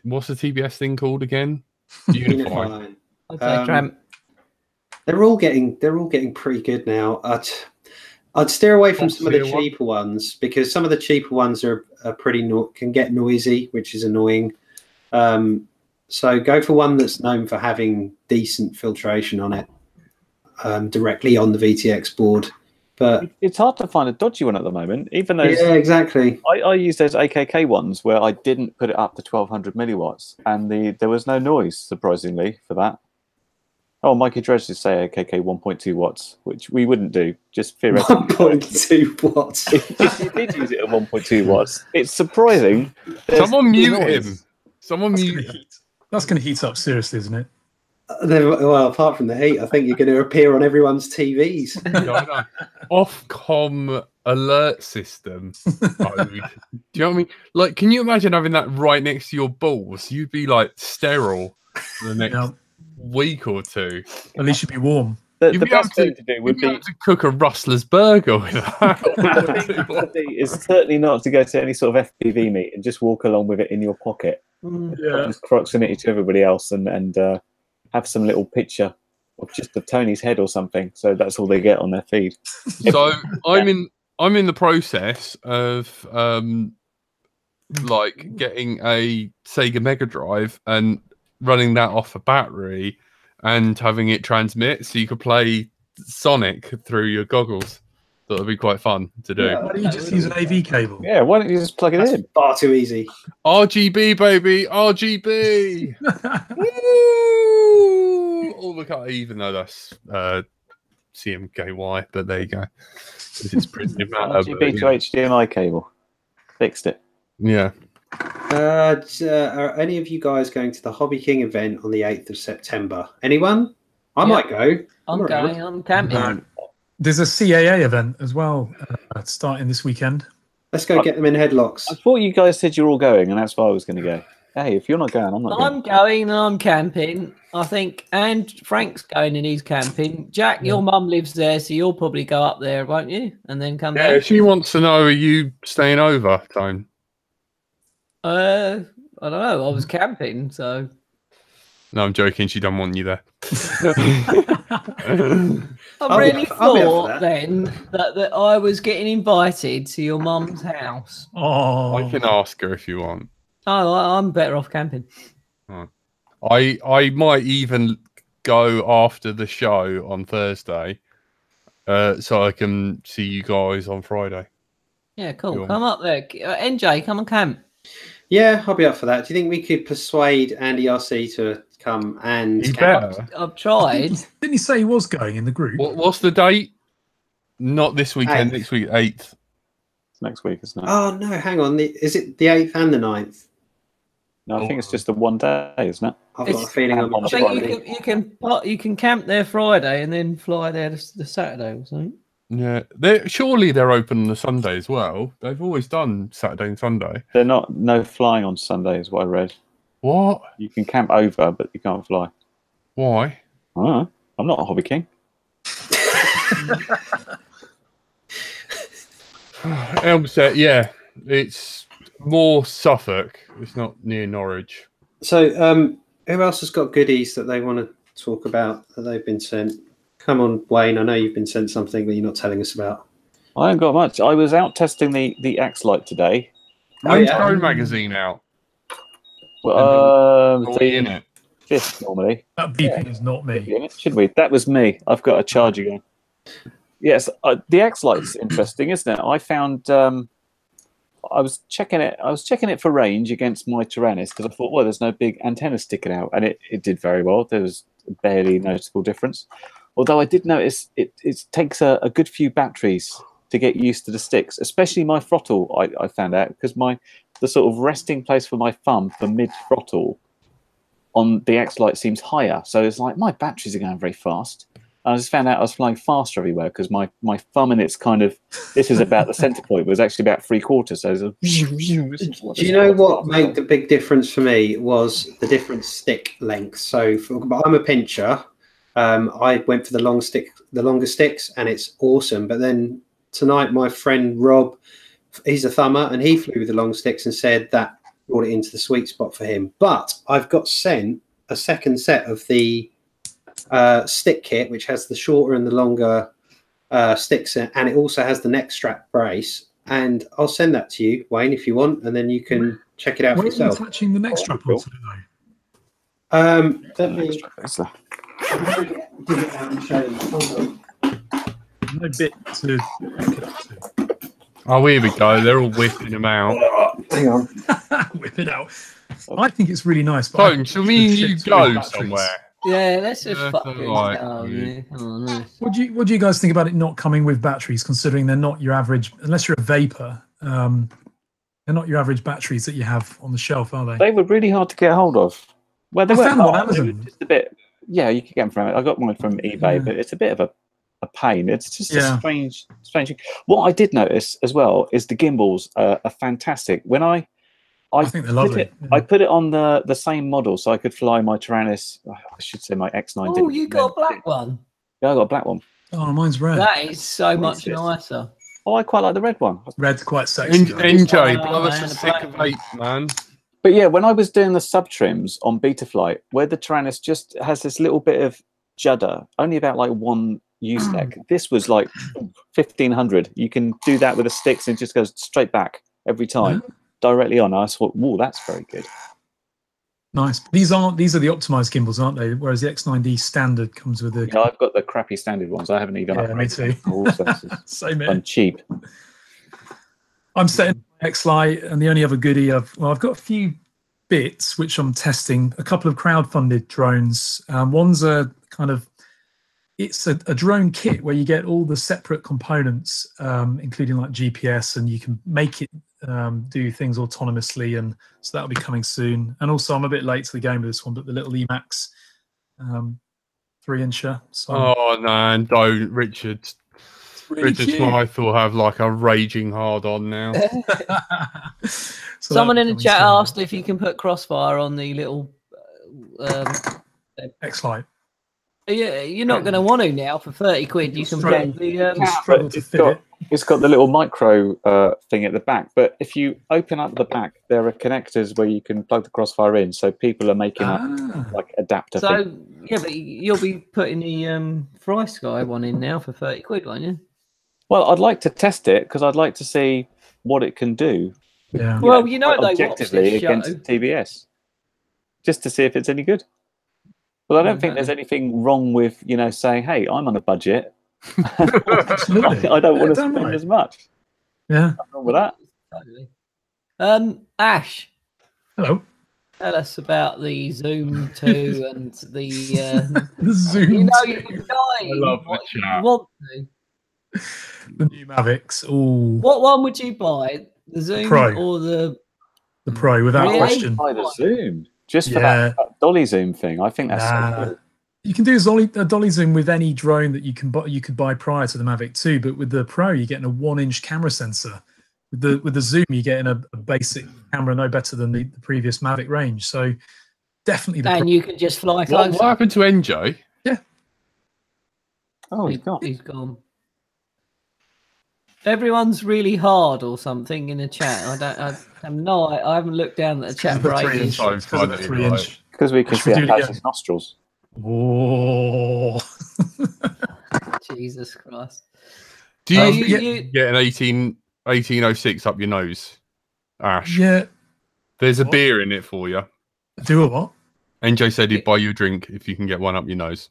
what's the TBS thing called again? Unify. Okay, Tramp. They're all getting pretty good now. I'd steer away from some of the cheaper ones because some of the cheaper ones are pretty can get noisy, which is annoying. So go for one that's known for having decent filtration on it directly on the VTX board. But it's hard to find a dodgy one at the moment. Even those, yeah, exactly. I use those AKK ones where I didn't put it up to 1200 milliwatts, and there was no noise, surprisingly, for that. Oh, Mikey Dredge did say AKK 1.2 watts, which we wouldn't do, just theoretically. 1.2 watts. If you did use it at 1.2 watts, it's surprising. Someone mute him. Someone mute him. That's going to heat up seriously, isn't it? Well, apart from the heat, I think you're going to appear on everyone's TVs. Yeah, Ofcom alert system. Do you know what I mean? Like, can you imagine having that right next to your balls? You'd be like sterile for the next week or two. At least you'd be warm. The best thing to do would be to cook a Rustler's burger with that. is certainly not to go to any sort of FPV meet and just walk along with it in your pocket. Just proximity to everybody else and have some little picture of just the Tony's head or something. So that's all they get on their feed. So I'm in the process of like getting a Sega Mega Drive and running that off a battery and having it transmit so you could play Sonic through your goggles. That would be quite fun to do. Yeah, why don't you just use an AV cable? Yeah, why don't you just plug it in? Far too easy. RGB, baby, RGB. Oh, look at, even though that's CMKY, but there you go. This is pretty matter. RGB to HDMI cable. Fixed it. Yeah. Are any of you guys going to the Hobby King event on the 8th of September? Anyone? I might go. I'm going. I'm camping. There's a CAA event as well starting this weekend. Let's go get them in headlocks. I thought you guys said you're all going, and that's why I was going to go. Hey, if you're not going, I'm not going. I'm going and I'm camping, I think. And Frank's going and he's camping. Jack, your mum lives there, so you'll probably go up there, won't you? And then come back. Yeah, she wants to know, are you staying over, Tone? I don't know. I was camping, so. No, I'm joking. She don't want you there. I really thought then that I was getting invited to your mum's house. Oh, I can ask her if you want. Oh, I'm better off camping. Oh. I might even go after the show on Thursday, so I can see you guys on Friday. Yeah, cool. Come up there. NJ, come and camp. Yeah, I'll be up for that. Do you think we could persuade Andy RC to come and camp? I've tried. Didn't he say he was going in the group? What's the date? Not this weekend, next week, 8th. Next week, isn't it? Oh, no, hang on. Is it the 8th and the 9th? No, I think it's just the one day, isn't it? I've got a feeling I'm on I think you can camp there Friday and then fly there the Saturday or something. Yeah, surely they're open on the Sunday as well. They've always done Saturday and Sunday. They're no flying on Sunday, is what I read. What? You can camp over, but you can't fly. Why? I don't know. I'm not a hobby king. Elmstead, yeah, it's more Suffolk. It's not near Norwich. So, who else has got goodies that they want to talk about that they've been sent? Come on, Wayne. I know you've been sent something that you're not telling us about. I haven't got much. I was out testing the Axe Light today. When's Drone Magazine out? Well, Are we in it? 5th normally. That beeping is not me. Should we? That was me. I've got a charger going. Yes, the X Lite's interesting, isn't it? I found I was checking it for range against my Tyrannus because I thought, well, there's no big antenna sticking out, and it did very well. There was a barely noticeable difference. Although I did notice it takes a good few batteries to get used to the sticks, especially my throttle. I found out because the sort of resting place for my thumb for mid throttle on the X Lite seems higher, so it's like my batteries are going very fast. I just found out I was flying faster everywhere because my thumb and its kind of, this is about the center point, was actually about 3/4. So do you know what made the big difference for me was the different stick length. So I'm a pincher. I went for the longer sticks, and it's awesome. But then tonight, my friend Rob, he's a thumber, and he flew with the long sticks and said that brought it into the sweet spot for him. But I've got sent a second set of the stick kit, which has the shorter and the longer sticks, and it also has the neck strap brace. And I'll send that to you, Wayne, if you want, and then you can check it out for yourself. Where are you attaching the neck strap onto it, though? Let me dig it out and show you. Hold on. No bit to hook it up to. Oh, here we go. They're all whipping them out. Hang on. Whip it out. I think it's really nice. But Phone, shall me and you go somewhere? Yeah, let's just Yeah, fucking right. go. Yeah. Come on, What do you guys think about it not coming with batteries, considering they're not your average, unless you're a vapor, they're not your average batteries that you have on the shelf, are they? They were really hard to get hold of. Well, they I weren't found them on hard, they were Amazon. just a bit. Yeah, you could get them from it. I got mine from eBay, but it's a bit of a pain. It's just a strange thing. What I did notice as well is the gimbals are fantastic. When I think they're lovely. I put it on the same model so I could fly my Tyrannus. I should say my X9. Oh, you got a black one? Yeah, I got a black one. Oh, mine's red. That is so much nicer. Oh, I quite like the red one. Red's quite sexy. though. NJ, Oh, blow us man, a the stick black of one. eight, man. But yeah, when I was doing the sub trims on Betaflight, where the Tyrannus just has this little bit of judder, only about like one U-stack. This was like 1500. You can do that with the sticks and it just goes straight back every time, directly on. I thought, whoa, that's very good. Nice. These are the optimized gimbals, aren't they? Whereas the X9D standard comes with the. Yeah, I've got the crappy standard ones. I haven't even. Yeah, me too. Same here. I'm cheap. I'm setting X Lite, and the only other goodie I've got a few bits which I'm testing. A couple of crowd-funded drones. One's a kind of it's a drone kit where you get all the separate components, including like GPS, and you can make it do things autonomously, and so that'll be coming soon. And also, I'm a bit late to the game with this one, but the little Emax 3-incher. So Oh no, don't, Richard. really Richard cute. Smythe will have like a raging hard on now. So Someone in that'll the be chat coming asked if you can put Crossfire on the little. soon. X Lite. Yeah, you're not going to want to now for 30 quid. You can Struggle. put the. Struggle to fit it. It's got the little micro thing at the back, but if you open up the back, there are connectors where you can plug the Crossfire in. So people are making up like adapter. So thing. yeah, but you'll be putting the Fry Sky one in now for 30 quid, won't you? Well, I'd like to test it because I'd like to see what it can do. Yeah. Well, you know they watch objectively this show. against TBS, just to see if it's any good. Well, I don't think there's anything wrong with saying, "Hey, I'm on a budget. Absolutely. I don't want to damn spend right. as much." Yeah. Nothing wrong with that. Totally. Ash, Hello. tell us about the Zoom 2 and the. The Zoom. You know, 2. you can die. I love the You chat. want to. The new Mavics. Oh, What one would you buy? The Zoom Pro. or the? the Pro, without Really? question. Buy the Zoom just for Yeah. that dolly zoom thing. I think that's so cool. You can do a dolly zoom with any drone that you can buy. You could buy prior to the Mavic 2, but with the Pro, you're getting a 1-inch camera sensor. With the zoom, you're getting a basic camera, no better than the previous Mavic range. So definitely the And Pro. you can just fly What closer. happened to NJ? Oh, he's gone. He's gone. Everyone's really hard or something in the chat. I haven't looked down at the chat for The ages. 3-inch. Because of the 3-inch. Because we can Should we see do it our again? his nostrils. Oh. Jesus Christ. Do you, you- get an 1806 up your nose, Ash? Yeah. There's a What? beer in it for you. Do a what? NJ said he'd buy you a drink if you can get one up your nose.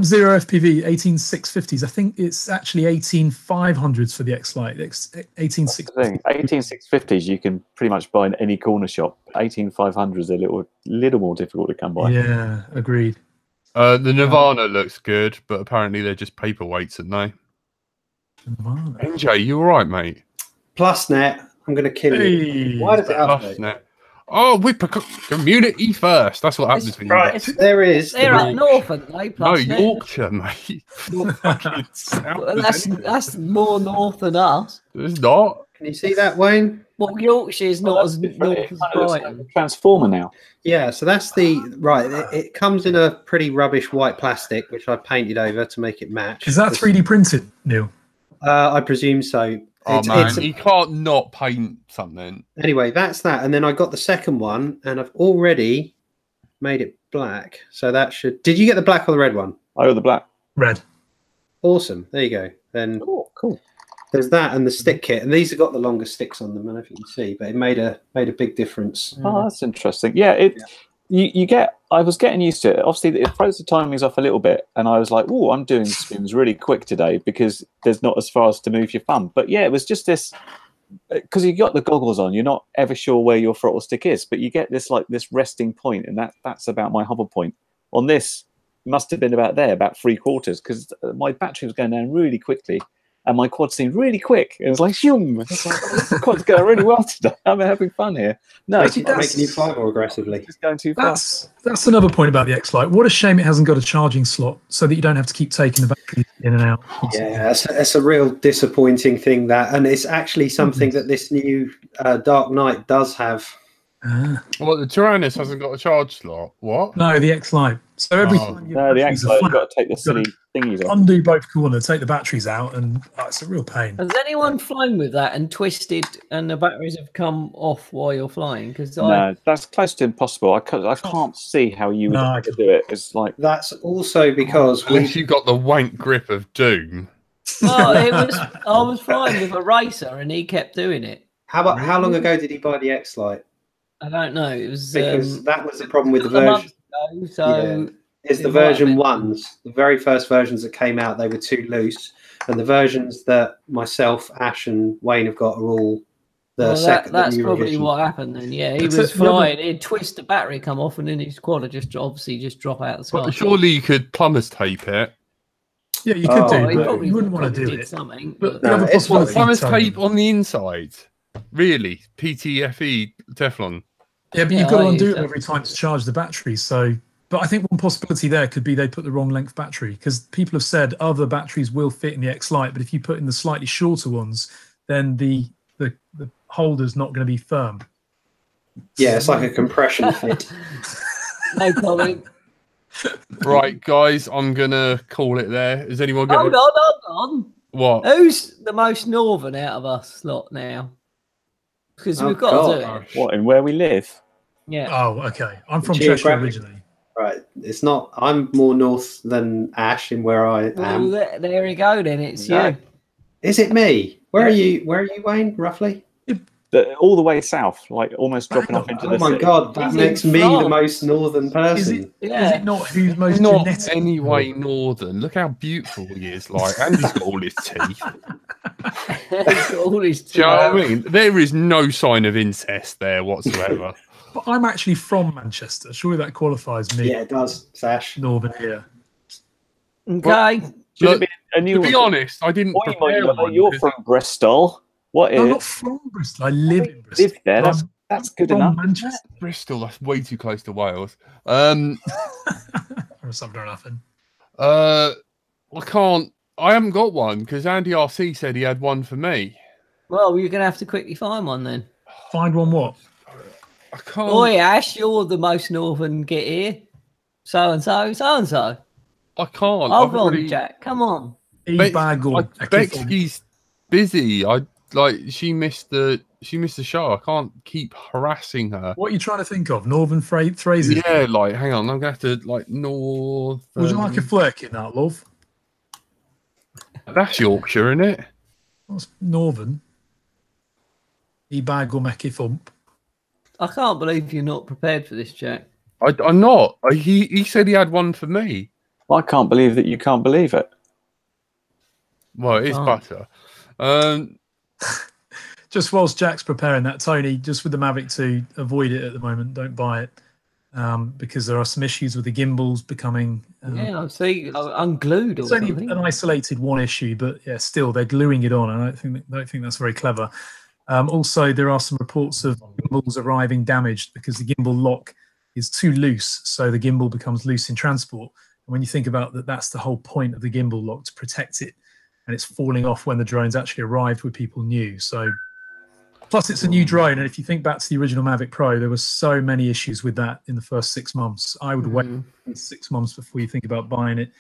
Zero FPV 18650s. I think it's actually 18500s for the X Lite. 18650s you can pretty much buy in any corner shop. 18500s are a little more difficult to come by. Yeah, agreed. The Nirvana looks good, but apparently they're just paperweights, aren't they? Nirvana. NJ, you all right, mate? PlusNet, I'm going to kill you. Why does it update? PlusNet. Oh, we community first. That's what happens when you Right, there is. They're up north, aren't they? No, Plus Yorkshire, mate. Fucking south Well, of England. that's more north than us. It's not. Can you see that, Wayne? Well, Yorkshire's not as north as Brighton. Transformer now. Yeah, so that's the right. It comes in a pretty rubbish white plastic, which I painted over to make it match. Is that 3D printed, Neil? I presume so. Oh man, you can't not paint something. Anyway, that's that. And then I got the second one, and I've already made it black. So that should. Did you get the black or the red one? I got the black. Red. Awesome. There you go. Then cool. There's that and the stick kit, and these have got the longer sticks on them. I don't know if you can see, but it made a big difference. Oh, that's interesting. Yeah, you get. I was getting used to it. Obviously, it throws the timings off a little bit, and I was like, "Oh, I'm doing spins really quick today because there's not as fast to move your thumb." But yeah, it was just this because you got the goggles on. You're not ever sure where your throttle stick is, but you get this resting point, and that's about my hover point. On this, it must have been about there, about 3/4, because my battery was going down really quickly. And my quad seemed really quick. It was like, shoom. It's like, oh, this quad's going really well today. I'm having fun here. No, it's making you fly more aggressively. It's going too fast. That's another point about the X Lite. What a shame it hasn't got a charging slot so that you don't have to keep taking the battery in and out. Yeah, that's a real disappointing thing. And it's actually something that this new Dark Knight does have. Well, the Tyrannus hasn't got a charge slot. What? No, the X Lite. So every time the X Lite, you've got to take the silly thingies off. Undo both corners, take the batteries out, and it's a real pain. Has anyone flown with that and twisted and the batteries have come off while you're flying? Because no, that's close to impossible. I can't see how you would do it. It's like that's also because unless you got the wank grip of Doom. Well, I was flying with a racer and he kept doing it. How long ago did he buy the X Lite? I don't know. It was because that was the problem with the version. Is the version ones, the very first versions that came out, they were too loose, and the versions that myself, Ash, and Wayne have got are all the second. That's probably what happened then. Yeah, he was flying. He'd twist the battery, come off, and then his quad would just drop out the sky. But surely you could plumber's tape it. Yeah, you could do, but you wouldn't want to do it. Something. But it's what plumber's tape on the inside. Really, PTFE Teflon. Yeah, but you've got to undo it every time to charge the battery. So, but I think one possibility there could be they put the wrong length battery, because people have said other batteries will fit in the X Lite, but if you put in the slightly shorter ones, then the holder's not going to be firm. Yeah, it's like a compression fit. No comment. Right, guys, I'm gonna call it there. Is anyone getting? Hold on. What? Who's the most northern out of us lot now? Because we've got to do it. What, in where we live? Yeah. Oh, okay. I'm from Cheshire originally. Right. It's not. I'm more north than Ash in where I am. Well, there we go. Then it's you. Is it me? Where are you? Where are you, Wayne? Roughly? All the way south, like almost dropping off into the city. Oh my god, that makes me the most northern person. Is it not who's most not genetic? Anyway northern. Look how beautiful he is. Like, and he's got all his teeth. All his teeth. Do you know what I mean? There is no sign of incest there whatsoever. But I'm actually from Manchester. Surely that qualifies me. Yeah, it does, Sash. Northern here. Okay. Look, to be honest, I didn't. You're from Bristol. What is? I'm not from Bristol. I live in Bristol. Live there. That's good enough. Manchester. Bristol, that's way too close to Wales. Or something or nothing. I can't. I haven't got one because Andy RC said he had one for me. Well, you're gonna have to quickly find one then. Find one what? I can't. Oi, Ash, you're the most northern. Get here. So and so. I can't. Hold on, Jack. Come on. Becky's busy. She missed the show. I can't keep harassing her. What are you trying to think of? Northern phrases? Yeah, hang on. I'm going to have to, north. Would you like a flirt in that, love? That's Yorkshire, isn't it? What's northern? E-bag or Mackie thump. I can't believe you're not prepared for this, Jack. I'm not. He said he had one for me. I can't believe that you can't believe it. Well, it is butter. Just whilst Jack's preparing that, Tony, just with the Mavic 2, avoid it at the moment. Don't buy it because there are some issues with the gimbals becoming. Yeah, I see. Unglued. It's only an isolated one issue, but yeah, still they're gluing it on. I don't think that's very clever. Also, there are some reports of gimbals arriving damaged because the gimbal lock is too loose, so the gimbal becomes loose in transport. And when you think about that, that's the whole point of the gimbal lock, to protect it, and it's falling off when the drone's actually arrived with people new. So, plus it's a new drone, and if you think back to the original Mavic Pro, there were so many issues with that in the first 6 months. I would wait 6 months before you think about buying it.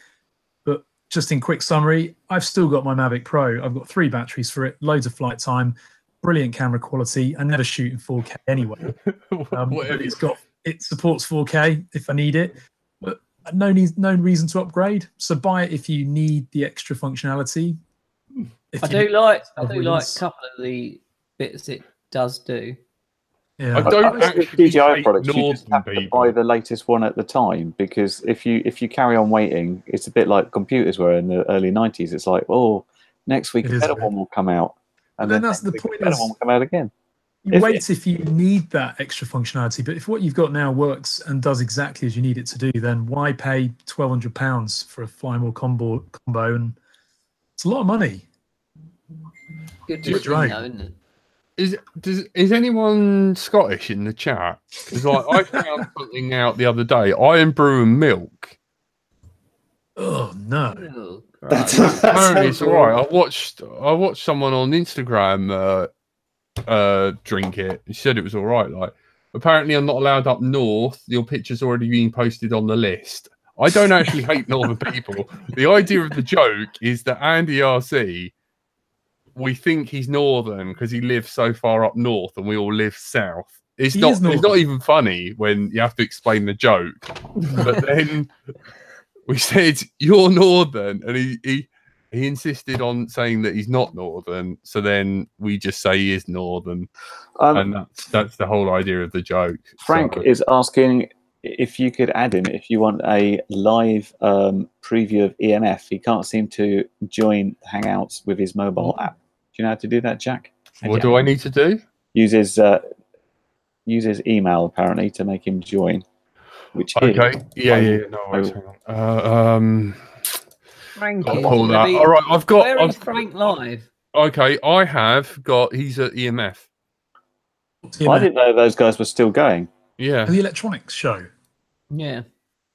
But just in quick summary, I've still got my Mavic Pro. I've got 3 batteries for it, loads of flight time, brilliant camera quality. I never shoot in 4K anyway. But it supports 4K if I need it, but no reason to upgrade. So buy it if you need the extra functionality. I do like a couple of the bits it does do. Yeah, I don't actually DJI products. You just have to buy the latest one at the time, because if you carry on waiting, it's a bit like computers were in the early 90s. It's like, oh, next week a better one will come out, and then that's the point. A better one will come out again. You wait if you need that extra functionality, but if what you've got now works and does exactly as you need it to do, then why pay £1,200 for a Fly More combo? And it's a lot of money. Good drone. Is anyone Scottish in the chat? Because I found something out the other day. Iron Brew and Milk. Oh no! Apparently it's all right. I watched someone on Instagram drink it. He said it was all right. Like, apparently I'm not allowed up north. Your picture's already been posted on the list. I don't actually hate northern people. The idea of the joke is that Andy RC, we think he's northern because he lives so far up north and we all live south. It's not even funny when you have to explain the joke. But then we said you're northern, and he insisted on saying that he's not northern. So then we just say he is northern, and that's the whole idea of the joke. Frank is asking if you could add him if you want a live preview of EMF. He can't seem to join Hangouts with his mobile app. Do you know how to do that, Jack? What do I need to do? Use his email apparently to make him join. Which okay, no worries. Hang on. Frank, all right, I've got. Where is Frank live? Okay, I have got. He's at EMF. I didn't know those guys were still going. Yeah, the electronics show. Yeah.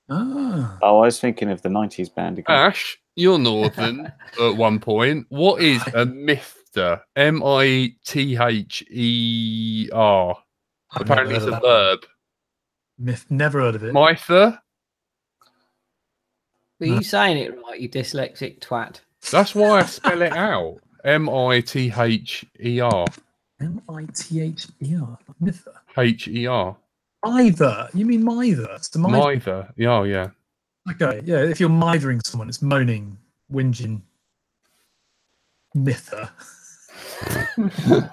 Oh, I was thinking of the 90s band again. Ash, you're northern at one point. What is a mithter? MITHER. Apparently it's a verb. Never heard of it. Mither? Are you saying it right, you dyslexic twat? That's why I spell it out. MITHER. MITHER. Mither. HER. Mither. You mean mither? It's the mither. Mither. Yeah, yeah. Okay, yeah. If you're mithering someone, it's moaning, whinging. Mither.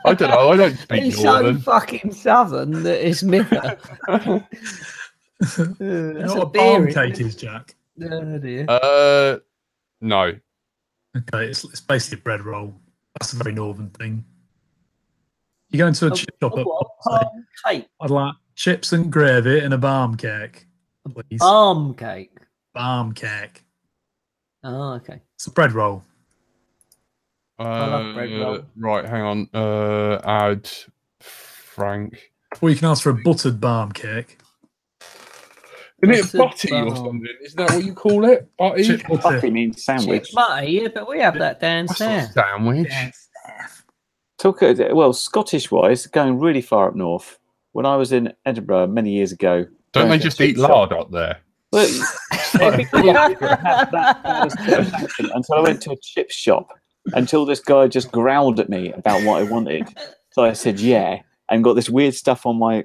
I don't know. I don't speak it's northern. so fucking southern that it's mither. That's what a barm cake is, Jack. Oh, dear. No. Okay, it's basically a bread roll. That's a very northern thing. You go into a chip shop cake. I'd like chips and gravy and a barm cake, please. Barm cake. Barm cake. Oh, okay. It's a bread roll. I love bread roll. Right, hang on. Add Frank. Or you can ask for a buttered barm cake. Isn't it butty or something? Isn't that what you call it? Butty? Butty means sandwich. Butty, yeah, but we have that down south. Sandwich. Well, Scottish-wise, going really far up north. When I was in Edinburgh many years ago, don't they just eat lard up there? Well, until I went to a chip shop, until this guy just growled at me about what I wanted. So I said yeah, and got this weird stuff on my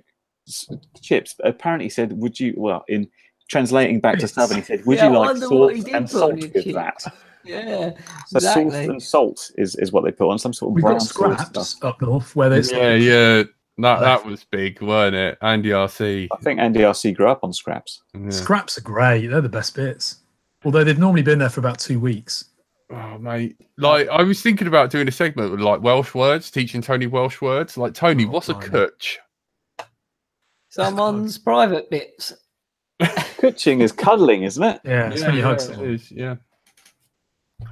chips. But apparently he said, would you, well, in translating back to Southern, he said, would you like sauce and salt with that? Yeah, so exactly. Sauce and salt is what they put on, some sort of We've brown got scraps stuff up north where there's yeah That was big, weren't it? Andy RC. I think Andy RC grew up on scraps. Yeah. Scraps are great. They're the best bits. Although they've normally been there for about 2 weeks. Oh, mate. Like, I was thinking about doing a segment with, like, Welsh words, teaching Tony Welsh words. Like, Tony, what's a cwtch? Someone's private bits. Kutching is cuddling, isn't it? Yeah, it's when you hug it someone. is, yeah.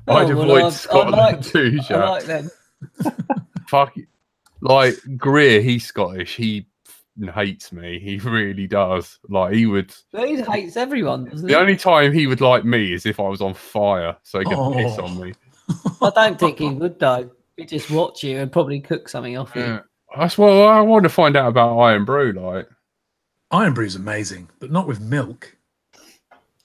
Oh, I'd well, avoid I Scotland like- too, I Jack. like them. Fuck. Like, Greer, he's Scottish. He hates me. He really does. Like, he would... He hates everyone, doesn't The he? only time he would like me is if I was on fire, so he could piss on me. I don't think he would, though. He'd just watch you and probably cook something off you. Yeah. That's what I want to find out about Iron Brew, like. Iron Brew's amazing, but not with milk.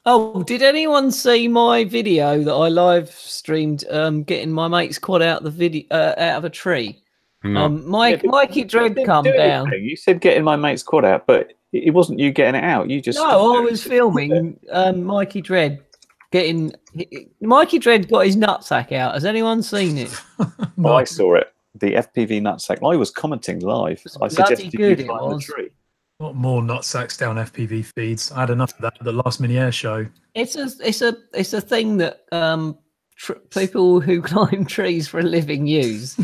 Oh, did anyone see my video that I live streamed getting my mate's quad out of a tree? No. Mikey Dread Didn't come do down. anything. You said getting my mate's quad out, but it wasn't you getting it out. You just No, I was filming Mikey Dread Mikey Dread got his nutsack out. Has anyone seen it? Oh, I saw it. The FPV nutsack. I was commenting live. I bloody suggested good you it climb the was. tree. A lot more nutsacks down FPV feeds. I had enough of that at the last mini air show. It's a thing that people who climb trees for a living use.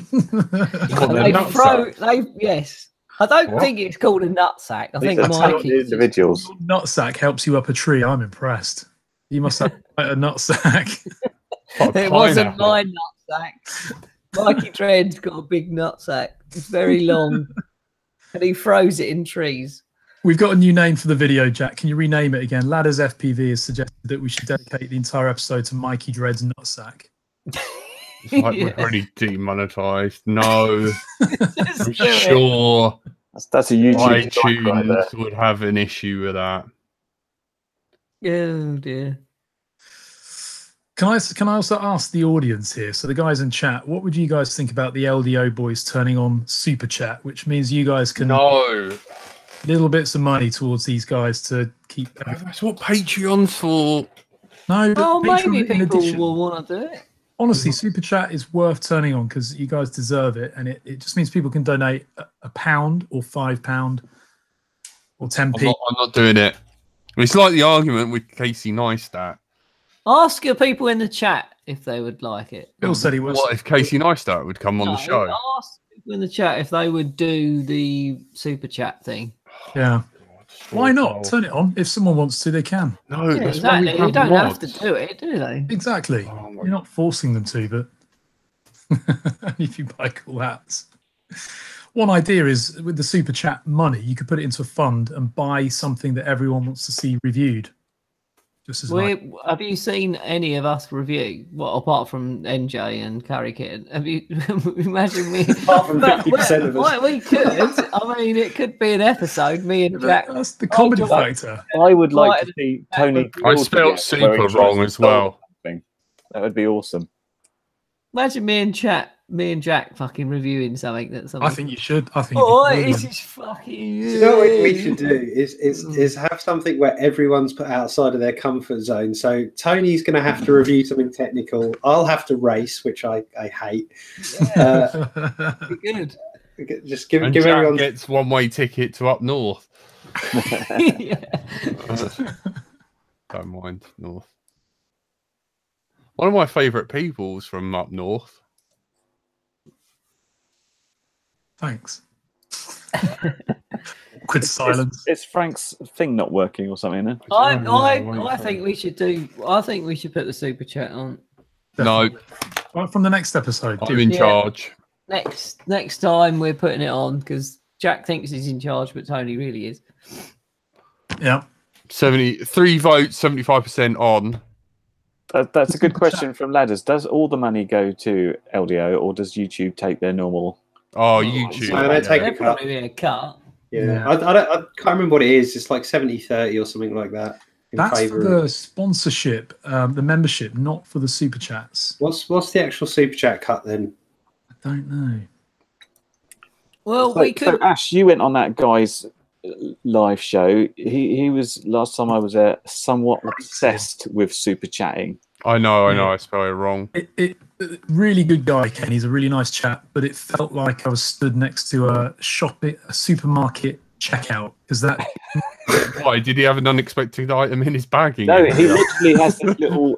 Yes. I don't think it's called a nutsack. I think These are talented Mikey. individuals. Nutsack helps you up a tree. I'm impressed. You must have quite a nutsack. It wasn't my nutsack. Mikey Dread's got a big nutsack. It's very long, and he throws it in trees. We've got a new name for the video, Jack. Can you rename it again? Ladders FPV has suggested that we should dedicate the entire episode to Mikey Dread's nutsack. It's like we're already demonetized. No. Just I'm do it. sure That's a YouTube strike right there. iTunes would have an issue with that. Oh dear. Can I also ask the audience here, so the guys in chat, what would you guys think about the LDO boys turning on Super Chat, which means you guys can little bits of money towards these guys to keep. That's what Patreon's for. No, but Well, Patreon maybe in people addition. will want to do it. Honestly, Super Chat is worth turning on because you guys deserve it, and it just means people can donate a £1 or £5 or 10p. I'm not doing it. It's like the argument with Casey Neistat. Ask your people in the chat if they would like it. Bill said he was. What if Casey Neistat would come on the show? Ask people in the chat if they would do the super chat thing. Yeah. Why not? Turn it on. If someone wants to, they can. No, Yeah, that's why we exactly. You don't mods. have to do it, do they? Exactly. Oh my You're not forcing them to, but if you buy cool hats. One idea is with the super chat money, you could put it into a fund and buy something that everyone wants to see reviewed. Just as like, Have you seen any of us review? Well, apart from NJ and Carrie Kitten, have you? Imagine me. Apart from 50% of us. Well, we could. I mean, it could be an episode. Me and Jack. that's the comedy factor. I would like to see Tony. I spelled super wrong as well. That would be awesome. Imagine me and Jack fucking reviewing something that's. I think you should. I think. Oh, you it's should. just fucking. You know what we should do is have something where everyone's put outside of their comfort zone. So Tony's going to have to review something technical. I'll have to race, which I hate. Be good. Just give And Jack everyone. gets one-way ticket to up north. Yeah. Don't mind north. One of my favourite people's from up north. Thanks. Awkward silence. It's Frank's thing not working or something. Isn't it? I think we should do. I think we should put the super chat on No, Right, from the next episode. I'm in Yeah. charge. next time. We're putting it on because Jack thinks he's in charge, but Tony really is. Yeah. 73 votes, 75% on. That's a good question from Ladders. Does all the money go to LDO or does YouTube take their normal? Oh, YouTube. No, they take a There'd cut. probably be a cut. Yeah, I can't remember what it is. It's like 70-30 or something like that. That's favour for of... the sponsorship, the membership, not for the super chats. What's the actual super chat cut then? I don't know. Well, So, we could. so Ash, you went on that guy's live show. He was last time I was there somewhat obsessed with super chatting. I know, I spell it wrong. Really good guy, Ken. He's a really nice chap, but it felt like I was stood next to a supermarket checkout, because that. Why did he have an unexpected item in his bagging? No, he literally has this little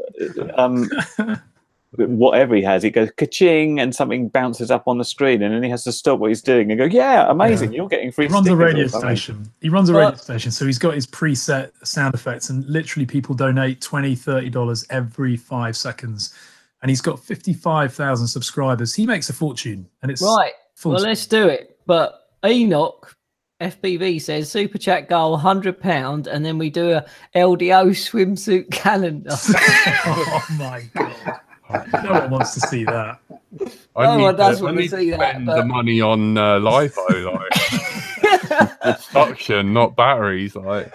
whatever he has. It goes ka-ching, and something bounces up on the screen, and then he has to stop what he's doing and go, "Yeah, amazing! You're getting free." He runs a stickers radio or something." station. He runs a radio station, so he's got his preset sound effects, and literally people donate $20, $30 every 5 seconds, and he's got 55,000 subscribers. He makes a fortune, and it's Right. Well, let's do it. But Enoch FPV says super chat goal £100, and then we do a LDO swimsuit calendar. Oh my god! No one wants to see that. No one does want to see that. Spend the money on LiPo, like construction, not batteries. Like,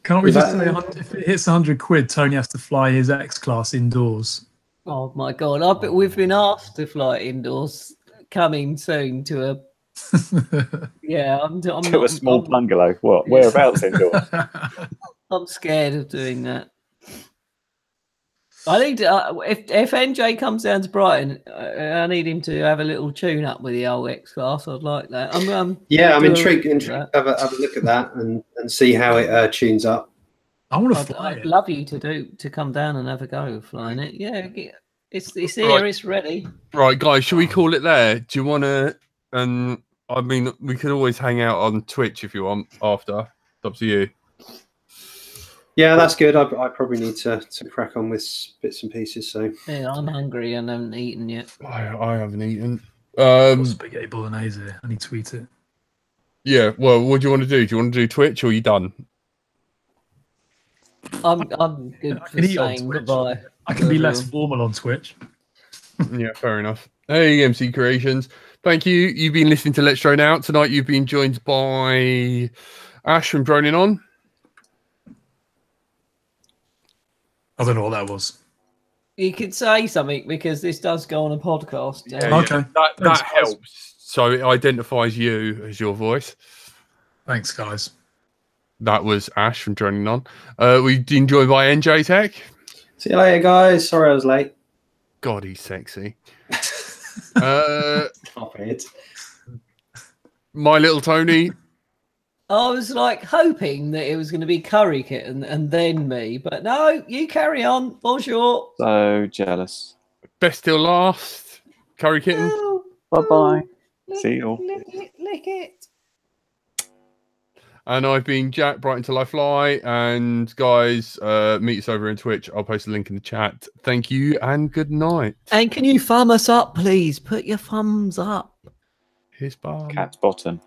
can't we just say if it hits 100 quid, Tony has to fly his X class indoors? Oh my god! I bet we've been asked to fly indoors. Coming soon to a. Yeah, I'm to a small bungalow. What? Whereabouts indoors? I'm scared of doing that. I need to, if NJ comes down to Brighton, I need him to have a little tune up with the old X class. I'd like that. I'm intrigued. Have a look at that and see how it tunes up. I want to fly I'd love you to come down and have a go flying it. Yeah, it's here, right. It's ready. Right, guys, should we call it there? Do you want to? I mean, we could always hang out on Twitch if you want after. It's up to you. Yeah, that's good. I probably need to crack on with bits and pieces. So yeah, I'm hungry and I haven't eaten yet. I haven't eaten. Spaghetti bolognese. I need to eat it. Yeah. Well, what do you want to do? Do you want to do Twitch or are you done? I'm good for saying goodbye. I can be less formal on Twitch. Yeah, fair enough. Hey, MC Creations. Thank you. You've been listening to Let's Drone Out tonight. You've been joined by Ash from Droning On. I don't know what that was. You could say something because this does go on a podcast. Yeah, okay. That helps. So it identifies you as your voice. Thanks, guys. That was Ash from Droning On. We've been joined by NJ Tech. see you later, guys. Sorry I was late. God, he's sexy. Stop it. My Little Tony. I was like hoping that it was going to be Curry Kitten and then me, but no, you carry on. Bonjour. So jealous. Best till last. Curry Kitten. Oh, Bye-bye. lick, See you all. Lick it. And I've been Jack, Brighton Till I Fly. And guys, meet us over in Twitch. I'll post a link in the chat. Thank you and good night. And can you thumb us up, please? Put your thumbs up. Here's bye. Cat's bottom.